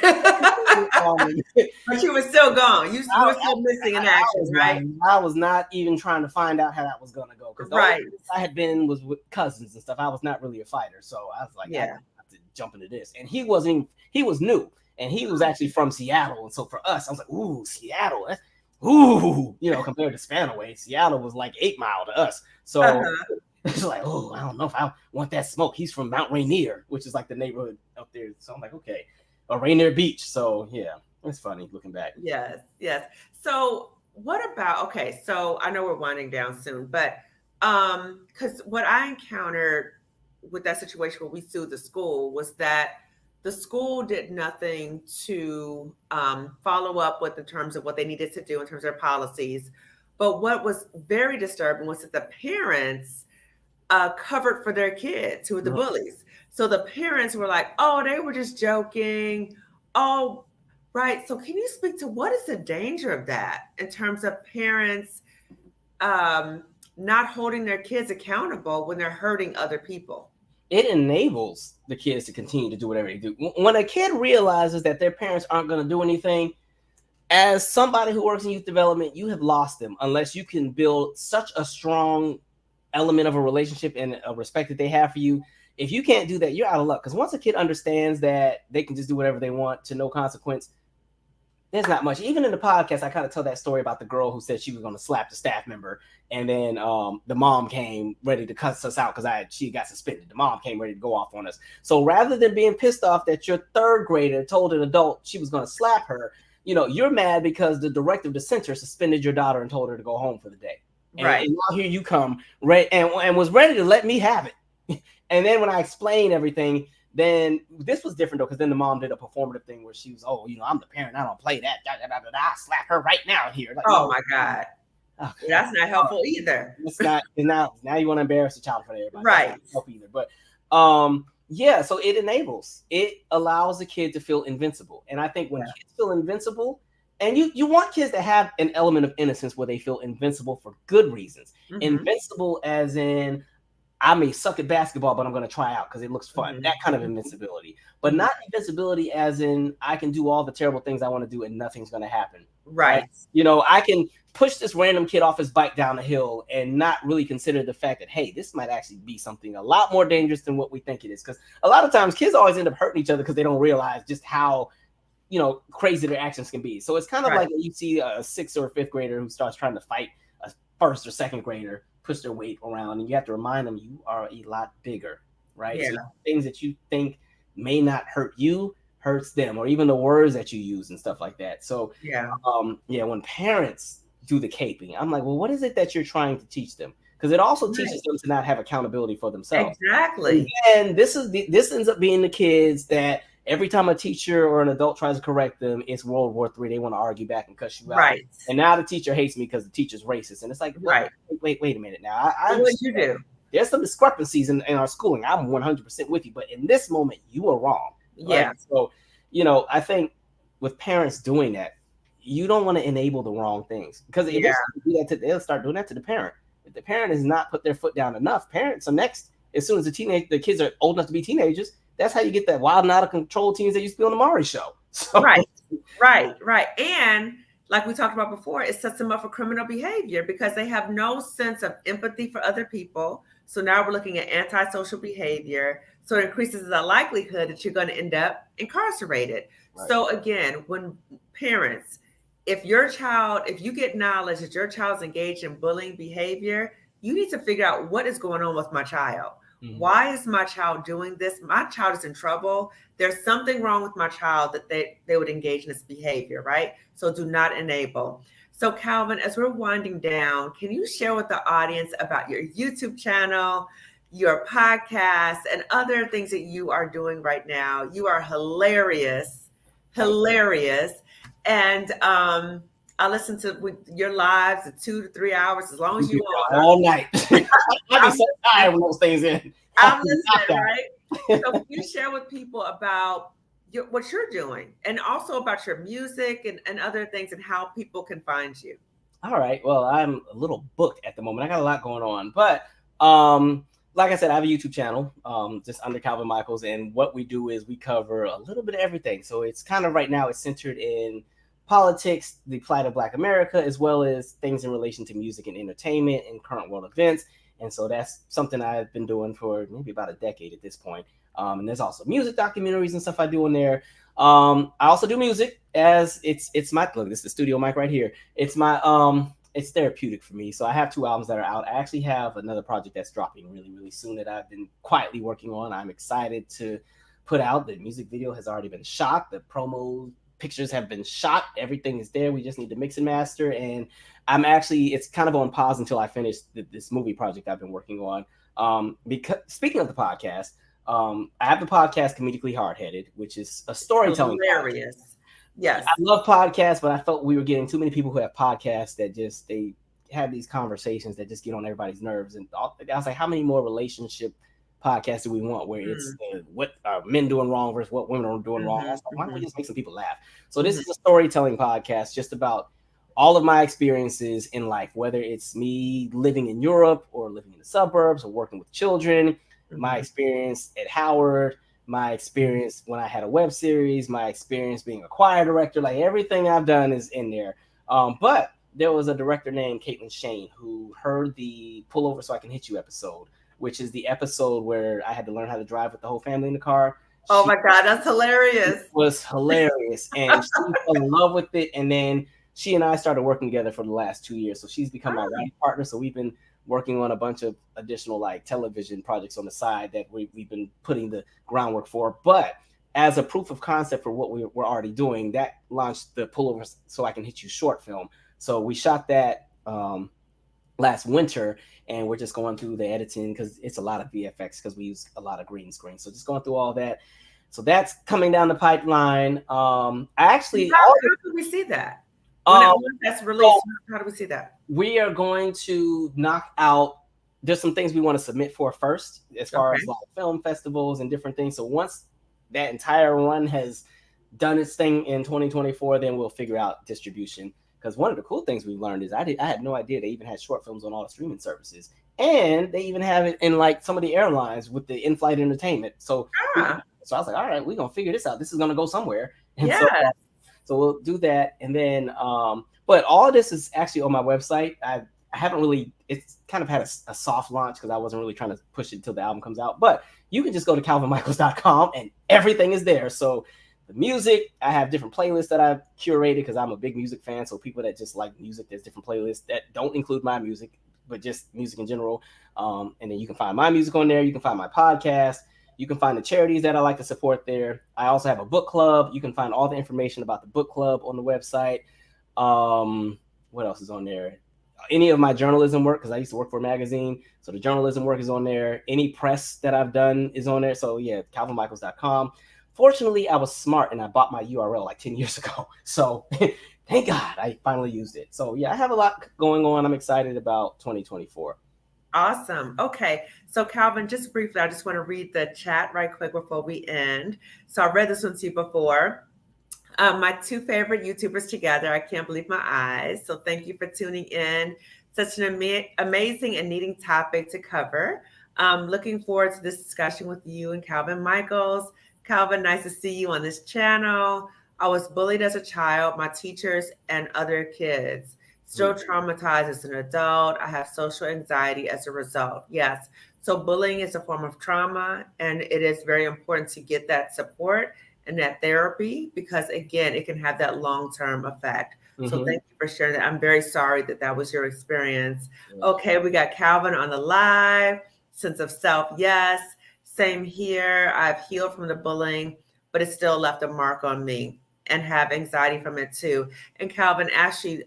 But you were still gone. You were still missing in action, right? I was not even trying to find out how that was going to go. Because I had been in was with cousins and stuff. I was not really a fighter. So I was like, I have to jump into this. And he was new. And he was actually from Seattle. And so for us, I was like, ooh, Seattle. Compared to Spanaway, Seattle was like 8 Mile to us. So it's like, oh, I don't know if I want that smoke. He's from Mount Rainier, which is like the neighborhood up there. So I'm like, okay, or Rainier Beach. So yeah, it's funny looking back. Yes. So what about, okay, so I know we're winding down soon, but because what I encountered with that situation where we sued the school was that the school did nothing to follow up with in terms of what they needed to do in terms of their policies. But what was very disturbing was that the parents covered for their kids who were the bullies. So the parents were like, oh, they were just joking. Oh, right. So can you speak to what is the danger of that in terms of parents not holding their kids accountable when they're hurting other people? It enables the kids to continue to do whatever they do. When a kid realizes that their parents aren't going to do anything, as somebody who works in youth development, you have lost them unless you can build such a strong element of a relationship and a respect that they have for you. If you can't do that, you're out of luck. Because once a kid understands that they can just do whatever they want to no consequence, there's not much. Even in the podcast, I kind of tell that story about the girl who said she was going to slap the staff member, and then the mom came ready to cuss us out because she got suspended. The mom came ready to go off on us. So rather than being pissed off that your third grader told an adult she was going to slap her, you're mad because the director of the center suspended your daughter and told her to go home for the day. Right. And now here you come, right, and was ready to let me have it. And then when I explained everything, then this was different though, because then the mom did a performative thing where she was, I'm the parent, I don't play that. I slap her right now here. Like, oh my God. Okay. That's not helpful either. It's not. Now you want to embarrass the child in front of everybody. Right. That's not help either. But so it allows the kid to feel invincible. And I think when kids feel invincible, and you want kids to have an element of innocence where they feel invincible for good reasons. Mm-hmm. Invincible as in, I may suck at basketball, but I'm going to try out because it looks fun. Mm-hmm. That kind of invincibility. But not invincibility as in, I can do all the terrible things I want to do and nothing's going to happen. Right. I can push this random kid off his bike down the hill and not really consider the fact that, hey, this might actually be something a lot more dangerous than what we think it is. Because a lot of times kids always end up hurting each other because they don't realize just how crazy their actions can be. So it's kind of like when you see a 6th or 5th grader who starts trying to fight a 1st or 2nd grader, push their weight around, and you have to remind them you are a lot bigger, right? Yeah. So things that you think may not hurt you hurts them, or even the words that you use and stuff like that. So when parents do the caping, I'm like, well, what is it that you're trying to teach them? Because it also teaches them to not have accountability for themselves. Exactly. And this ends up being the kids that every time a teacher or an adult tries to correct them, it's World War III. They want to argue back and cuss you out. Right. And now the teacher hates me because the teacher's racist. And it's like, wait a minute now. What did you do? There's some discrepancies in our schooling. I'm 100% with you. But in this moment, you are wrong. Yeah. Right? So, I think with parents doing that, you don't want to enable the wrong things. Because if they'll start doing that to the parent. If the parent has not put their foot down enough, parents are next. As soon as the kids are old enough to be teenagers, that's how you get that wild and out of control teens that used to be on the Maury show. So. Right. And like we talked about before, it sets them up for criminal behavior because they have no sense of empathy for other people. So now we're looking at antisocial behavior. So it increases the likelihood that you're going to end up incarcerated. Right. So again, when parents, if you get knowledge that your child's engaged in bullying behavior, you need to figure out what is going on with my child. Mm-hmm. Why is my child doing this? My child is in trouble. There's something wrong with my child that they would engage in this behavior, right? So do not enable. So Calvin, as we're winding down, can you share with the audience about your YouTube channel, your podcast, and other things that you are doing right now? You are hilarious. And I listen to your lives at 2 to 3 hours, as long as you want. All night. I'll be so tired when those things in. I'm listening, right? So can you share with people about what you're doing and also about your music and other things and how people can find you? All right. Well, I'm a little booked at the moment. I got a lot going on. But like I said, I have a YouTube channel just under Calvin Michaels. And what we do is we cover a little bit of everything. So it's kind of right now it's centered in politics, the plight of Black America, as well as things in relation to music and entertainment and current world events. And so that's something I've been doing for maybe about a decade at this point. And there's also music documentaries and stuff I do in there. I also do music as it's my, look, this is the studio mic right here. It's my, it's therapeutic for me. So I have 2 albums that are out. I actually have another project that's dropping really, really soon that I've been quietly working on. I'm excited to put out. The music video has already been shot. The promo pictures have been shot. Everything is there. We just need to mix and master. And it's kind of on pause until I finish this movie project I've been working on. Because speaking of the podcast, I have the podcast Comedically Hardheaded, which is a storytelling hilarious podcast. Yes. I love podcasts, but I felt we were getting too many people who have podcasts that they have these conversations that just get on everybody's nerves. And I was like, how many more relationship podcasts do we want where it's what are men doing wrong versus what women are doing wrong? I was like, why don't we just make some people laugh? So this is a storytelling podcast just about all of my experiences in life, whether it's me living in Europe or living in the suburbs or working with children, my experience at Howard, my experience when I had a web series, my experience being a choir director, like everything I've done is in there. But there was a director named Caitlin Shane who heard the Pull Over So I Can Hit You episode, which is the episode where I had to learn how to drive with the whole family in the car. Oh She my God, that's hilarious. was hilarious, and she fell in love with it. And then she and I started working together for the last 2 years. So she's become my writing partner. So we've been working on a bunch of additional like television projects on the side that we've been putting the groundwork for. But as a proof of concept for what we're already doing, that launched the Pullover So I Can Hit You short film. So we shot that last winter, and we're just going through the editing because it's a lot of VFX because we use a lot of green screen. So just going through all that. So that's coming down the pipeline. I actually How do we see that? When that's released, how do we see that? We are going to knock out. There's some things we want to submit for first, as far as like film festivals and different things. So once that entire run has done its thing in 2024, then we'll figure out distribution. Because one of the cool things we've learned is I had no idea they even had short films on all the streaming services, and they even have it in like some of the airlines with the in-flight entertainment. So I was like, all right, we're gonna figure this out. This is gonna go somewhere. And so we'll do that, and then but all of this is actually on my website. I haven't really. It's kind of had a soft launch because I wasn't really trying to push it until the album comes out. But you can just go to calvinmichaels.com and everything is there. So the music, I have different playlists that I've curated because I'm a big music fan. So people that just like music, there's different playlists that don't include my music, but just music in general. And then you can find my music on there. You can find my podcast. You can find the charities that I like to support there. I also have a book club. You can find all the information about the book club on the website. What else is on there? Any of my journalism work, because I used to work for a magazine. So the journalism work is on there. Any press that I've done is on there. So yeah, calvinmichaels.com. Fortunately, I was smart and I bought my URL like 10 years ago. So thank God I finally used it. So yeah, I have a lot going on. I'm excited about 2024. Awesome. Okay. So Calvin, just briefly, I just want to read the chat right quick before we end. So I read this one to you before. My two favorite YouTubers together. I can't believe my eyes. So thank you for tuning in. Such an amazing and needing topic to cover. Looking forward to this discussion with you and Calvin Michaels. Calvin, nice to see you on this channel. I was bullied as a child, my teachers and other kids. Still traumatized as an adult. I have social anxiety as a result. Yes. So bullying is a form of trauma, and it is very important to get that support and that therapy because, again, it can have that long-term effect. So thank you for sharing that. I'm very sorry that that was your experience. Okay, we got Calvin on the live. Sense of self, yes. Same here. I've healed from the bullying, but it still left a mark on me and have anxiety from it too. And Calvin, actually,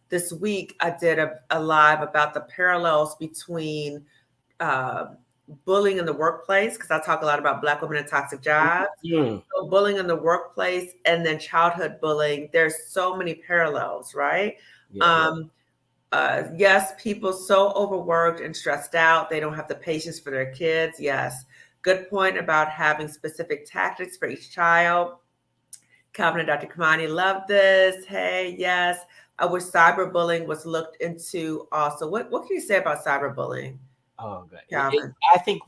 this week I did a live about the parallels between bullying in the workplace, because I talk a lot about Black women in toxic jobs. So bullying in the workplace and then childhood bullying, there's so many parallels, right? Yes, people so overworked and stressed out, they don't have the patience for their kids. Yes. Good point about having specific tactics for each child. Calvin and Dr. Kamani love this. Hey, yes. I wish cyberbullying was looked into also. What can you say about cyberbullying? Oh, good. I think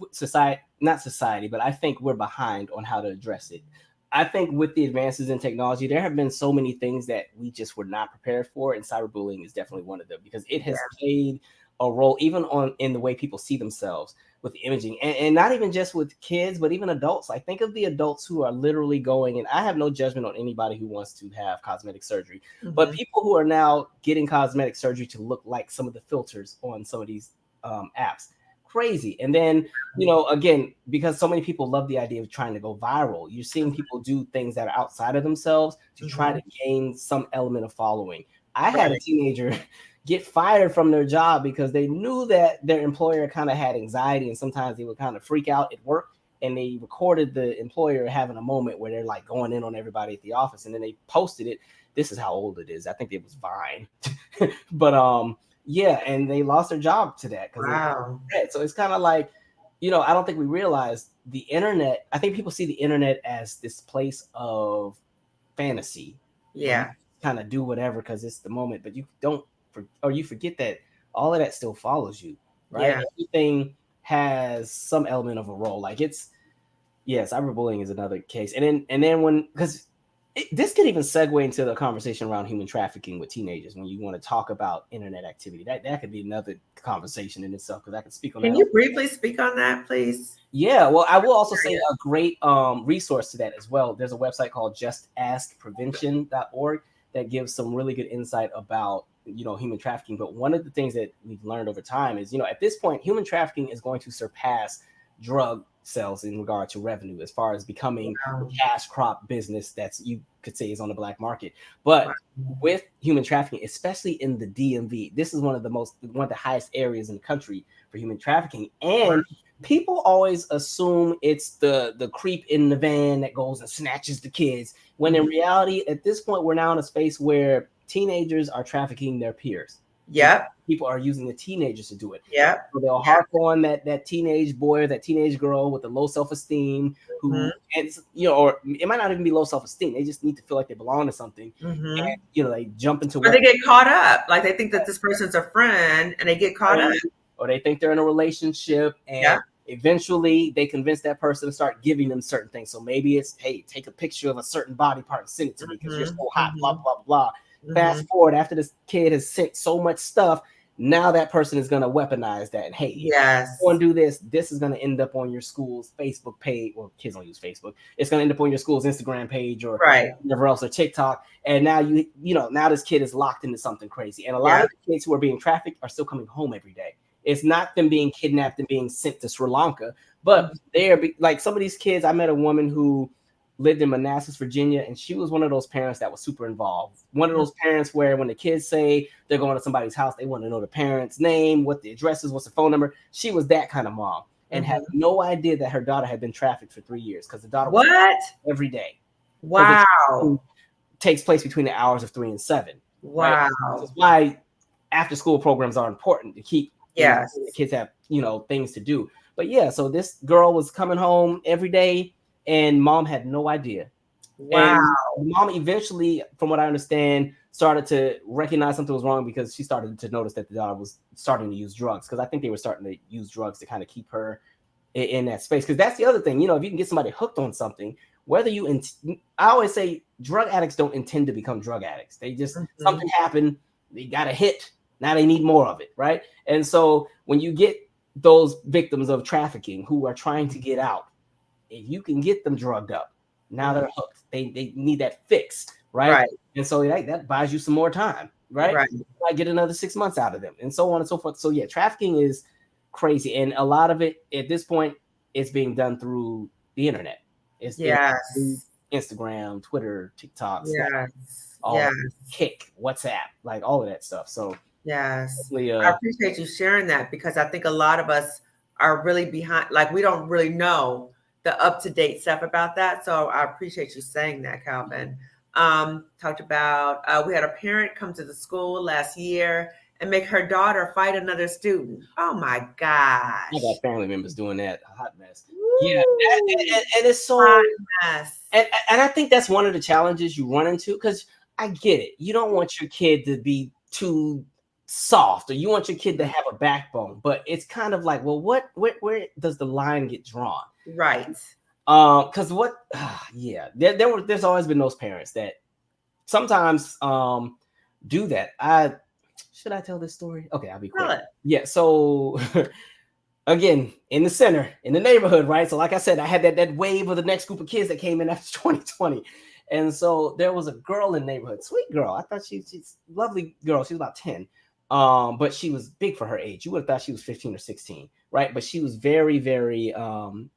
not society, but I think we're behind on how to address it. I think with the advances in technology, there have been so many things that we just were not prepared for, and cyberbullying is definitely one of them because it has played a role even in the way people see themselves with the imaging, and not even just with kids, but even adults. Like think of the adults who are literally going, and I have no judgment on anybody who wants to have cosmetic surgery, but people who are now getting cosmetic surgery to look like some of the filters on some of these apps. Crazy. And then, again, because so many people love the idea of trying to go viral, you're seeing people do things that are outside of themselves to try to gain some element of following. I had a teenager get fired from their job because they knew that their employer kind of had anxiety and sometimes they would kind of freak out at work, and they recorded the employer having a moment where they're like going in on everybody at the office, and then they posted it. This is how old it is. I think it was Vine. But yeah, and they lost their job to that. Wow. So it's kind of like, I don't think we realize the internet. I think people see the internet as this place of fantasy. Yeah. Kind of do whatever because it's the moment, but you you forget that all of that still follows you, right? Yeah. Everything has some element of a role. Like cyberbullying is another case. And then because this could even segue into the conversation around human trafficking with teenagers when you want to talk about internet activity. That could be another conversation in itself because I could speak on that. Can you briefly speak on that, please? Yeah, well, I will also say a great resource to that as well. There's a website called justaskprevention.org that gives some really good insight about, human trafficking. But one of the things that we've learned over time is, at this point, human trafficking is going to surpass drug sales in regard to revenue, as far as becoming the Wow. cash crop business that's, you could say, is on the black market. But with human trafficking, especially in the DMV, this is one of the highest areas in the country for human trafficking. And people always assume it's the creep in the van that goes and snatches the kids, when in reality, at this point, we're now in a space where teenagers are trafficking their peers. Yep. People are using the teenagers to do it. Yep. So they'll harp on that teenage boy or that teenage girl with the low self-esteem, who, and or it might not even be low self-esteem. They just need to feel like they belong to something. And they jump into or they get caught up. Like they think that this person's a friend and they get caught up. Or they think they're in a relationship, and eventually they convince that person to start giving them certain things. So maybe it's, hey, take a picture of a certain body part and send it to me because you're so hot, blah, blah, blah. Fast forward, after this kid has sent so much stuff, now that person is going to weaponize that. And hey, if you want to do this, this is going to end up on your school's Facebook page. Well, kids don't use Facebook. It's going to end up on your school's Instagram page or whatever else, or TikTok. And now now this kid is locked into something crazy. And a lot of the kids who are being trafficked are still coming home every day. It's not them being kidnapped and being sent to Sri Lanka, but they're like, some of these kids. I met a woman who lived in Manassas, Virginia, and she was one of those parents that was super involved. One of those parents where when the kids say they're going to somebody's house, they want to know the parent's name, what the address is, what's the phone number. She was that kind of mom, and had no idea that her daughter had been trafficked for 3 years, because the daughter was every day. Wow. Takes place between the hours of 3 and 7. Wow. Right? That's why after school programs are important to keep the kids have things to do. But so this girl was coming home every day, and mom had no idea. Wow. And mom eventually, from what I understand, started to recognize something was wrong, because she started to notice that the daughter was starting to use drugs, because I think they were starting to use drugs to kind of keep her in that space. Because that's the other thing, if you can get somebody hooked on something, whether I always say drug addicts don't intend to become drug addicts. They just, something happened, they got a hit, now they need more of it, right? And so when you get those victims of trafficking who are trying to get out, if you can get them drugged up, now they're hooked. They need that fix, right? And so that buys you some more time, right? You might get another 6 months out of them, and so on and so forth. So trafficking is crazy, and a lot of it at this point is being done through the internet. It's through Instagram, Twitter, TikTok, Kick, WhatsApp, like all of that stuff. So I appreciate you sharing that, because I think a lot of us are really behind. Like, we don't really know the up-to-date stuff about that. So I appreciate you saying that, Calvin. Talked about, we had a parent come to the school last year and make her daughter fight another student. Oh my gosh. I got family members doing that. A hot mess. Yeah. And it's so hot mess. And I think that's one of the challenges you run into, because I get it. You don't want your kid to be too soft, or you want your kid to have a backbone, but it's kind of like, well, where does the line get drawn? Right. Because there's always been those parents that sometimes do that. Should I tell this story? Okay, I'll be quick. Yeah, so again, in the center, in the neighborhood, right? So like I said, I had that wave of the next group of kids that came in after 2020. And so there was a girl in the neighborhood, sweet girl. I thought she's a lovely girl. She was about 10. But she was big for her age. You would have thought she was 15 or 16, right? But she was very, very,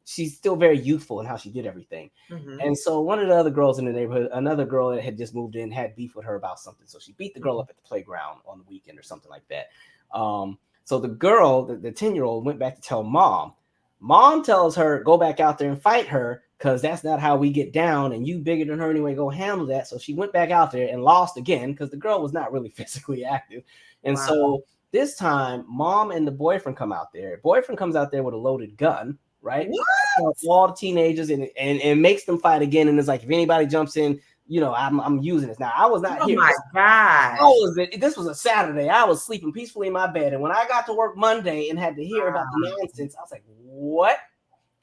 she's still very youthful in how she did everything. And so one of the other girls in the neighborhood, another girl that had just moved in, had beef with her about something. So she beat the girl up at the playground on the weekend or something like that. So the girl, the 10-year-old, went back to tell mom. Mom tells her, go back out there and fight her, because that's not how we get down, and you bigger than her anyway, go handle that. So she went back out there and lost again, because the girl was not really physically active. And so this time, mom and the boyfriend come out there. Boyfriend comes out there with a loaded gun, right? All the teenagers, and makes them fight again. And it's like, if anybody jumps in, I'm using this. Now, I was not here. Oh my gosh. This was a Saturday. I was sleeping peacefully in my bed. And when I got to work Monday and had to hear about the nonsense, I was like, what?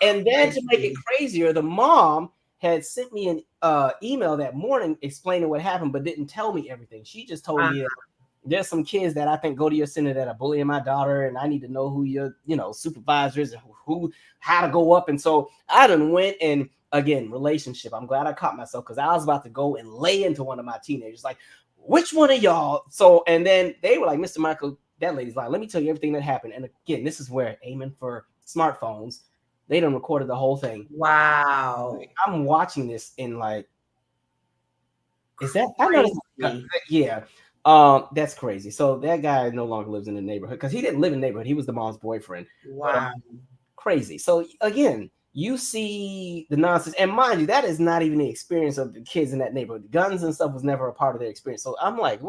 And then to make it crazier, the mom had sent me an email that morning explaining what happened, but didn't tell me everything. She just told me there's some kids that I think go to your center that are bullying my daughter, and I need to know who your, supervisors and how to go up. And so I done went and again, relationship. I'm glad I caught myself because I was about to go and lay into one of my teenagers, like, which one of y'all? So, and then they were like, Mr. Michael, that lady's like, let me tell you everything that happened. And again, this is where aiming for smartphones, they done recorded the whole thing. Wow. I'm watching this in like, is that, I know that's, yeah. That's crazy. So that guy no longer lives in the neighborhood because he didn't live in the neighborhood. He was the mom's boyfriend. Wow. But, crazy. So again, you see the nonsense, and mind you, that is not even the experience of the kids in that neighborhood. The guns and stuff was never a part of their experience. So I'm like,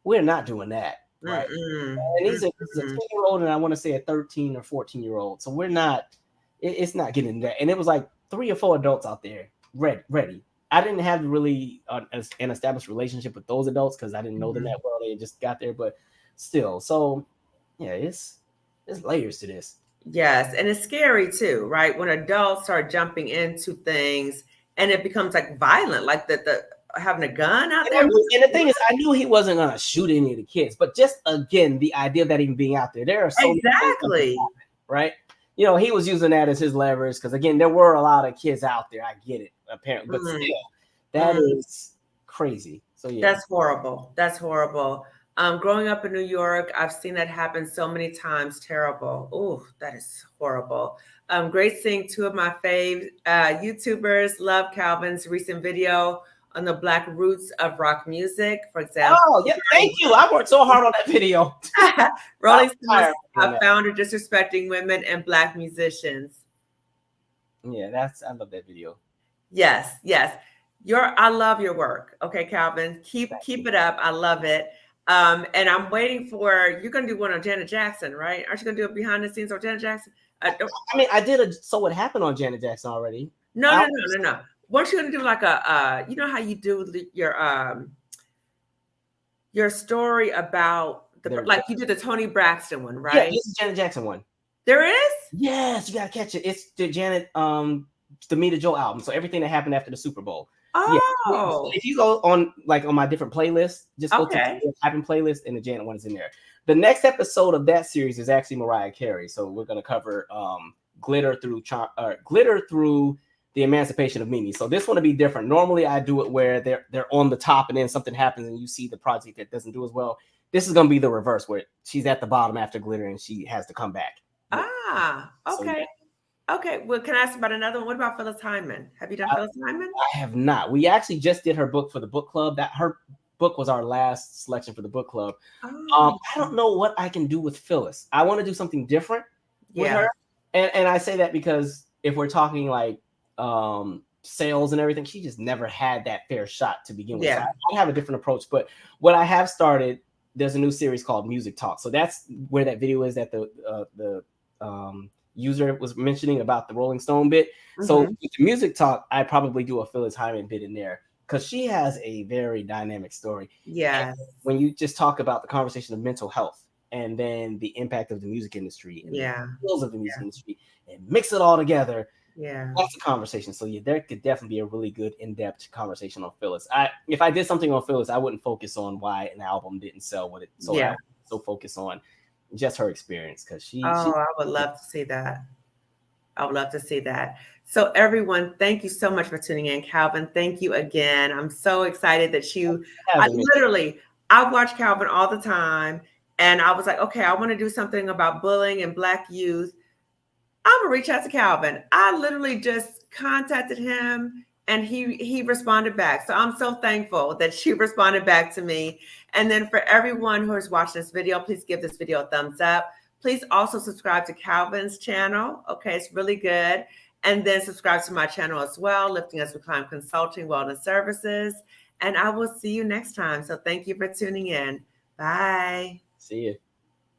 we're not doing that, right? And this is a 10-year-old, and I want to say a 13 or 14-year-old. So we're not. It's not getting that. And it was like 3 or 4 adults out there ready. I didn't have really an established relationship with those adults because I didn't know them that well. They just got there, but still. So yeah, it's layers to this. Yes, and it's scary too, right? When adults start jumping into things and it becomes like violent, like the having a gun out there. And the thing is, I knew he wasn't gonna shoot any of the kids, but just again, the idea of that even being out there, there are so exactly many right. He was using that as his leverage because again, there were a lot of kids out there. I get it, apparently, but still, that is crazy. So yeah, that's horrible. That's horrible. Growing up in New York, I've seen that happen so many times. Terrible. Oh, that is horrible. Great seeing 2 of my fave YouTubers. Love Calvin's recent video on the Black roots of rock music, for example. Oh, yeah, thank you. I worked so hard on that video. Rolling Stones founder disrespecting women and Black musicians. Yeah, I love that video. Yes. I love your work. Okay, Calvin, keep it up. I love it. And I'm waiting for, you're going to do one on Janet Jackson, right? Aren't you going to do a behind the scenes on Janet Jackson? I mean, I did So What Happened on Janet Jackson already. No. Weren't you going to do like you know how you do your story about like you did the Toni Braxton one, right? Yeah, this is Janet Jackson one. There is? Yes, you got to catch it. It's the Janet, the Meet Joe album. So everything that happened after the Super Bowl. Oh, yeah. If you go on my different playlist, just go to the Happened playlist, and the Janet one is in there. The next episode of that series is actually Mariah Carey. So we're going to cover Glitter through the Emancipation of Mimi. So this one will be different. Normally I do it where they're on the top and then something happens and you see the project that doesn't do as well. This is going to be the reverse where she's at the bottom after Glitter and she has to come back. Okay. So, yeah. Okay. Well, can I ask about another one? What about Phyllis Hyman? Have you done Phyllis Hyman? I have not. We actually just did her book for the book club. Her book was our last selection for the book club. I don't know what I can do with Phyllis. I want to do something different with her. And I say that because if we're talking like sales and everything, she just never had that fair shot to begin with. So I have a different approach. But what I have started, there's a new series called Music Talk. So that's where that video is that the user was mentioning about the Rolling Stone bit. So with the Music Talk, I probably do a Phyllis Hyman bit in there because she has a very dynamic story. Yeah. When you just talk about the conversation of mental health and then the impact of the music industry and the skills of the music industry and mix it all together. Yeah, that's a conversation. So yeah, there could definitely be a really good in-depth conversation on Phyllis. If I did something on Phyllis, I wouldn't focus on why an album didn't sell what it sold. I would so focus on just her experience because I would love to see that. I would love to see that. So everyone, thank you so much for tuning in. Calvin, thank you again. I'm so excited that I watch Calvin all the time. And I was like, okay, I want to do something about bullying and Black youth. I'm gonna reach out to Calvin. I literally just contacted him and he responded back. So I'm so thankful that she responded back to me. And then for everyone who is watching this video, please give this video a thumbs up. Please also subscribe to Calvin's channel. Okay, it's really good. And then subscribe to my channel as well, Lifting Us with Climb Consulting Wellness Services. And I will see you next time. So thank you for tuning in. Bye. See you.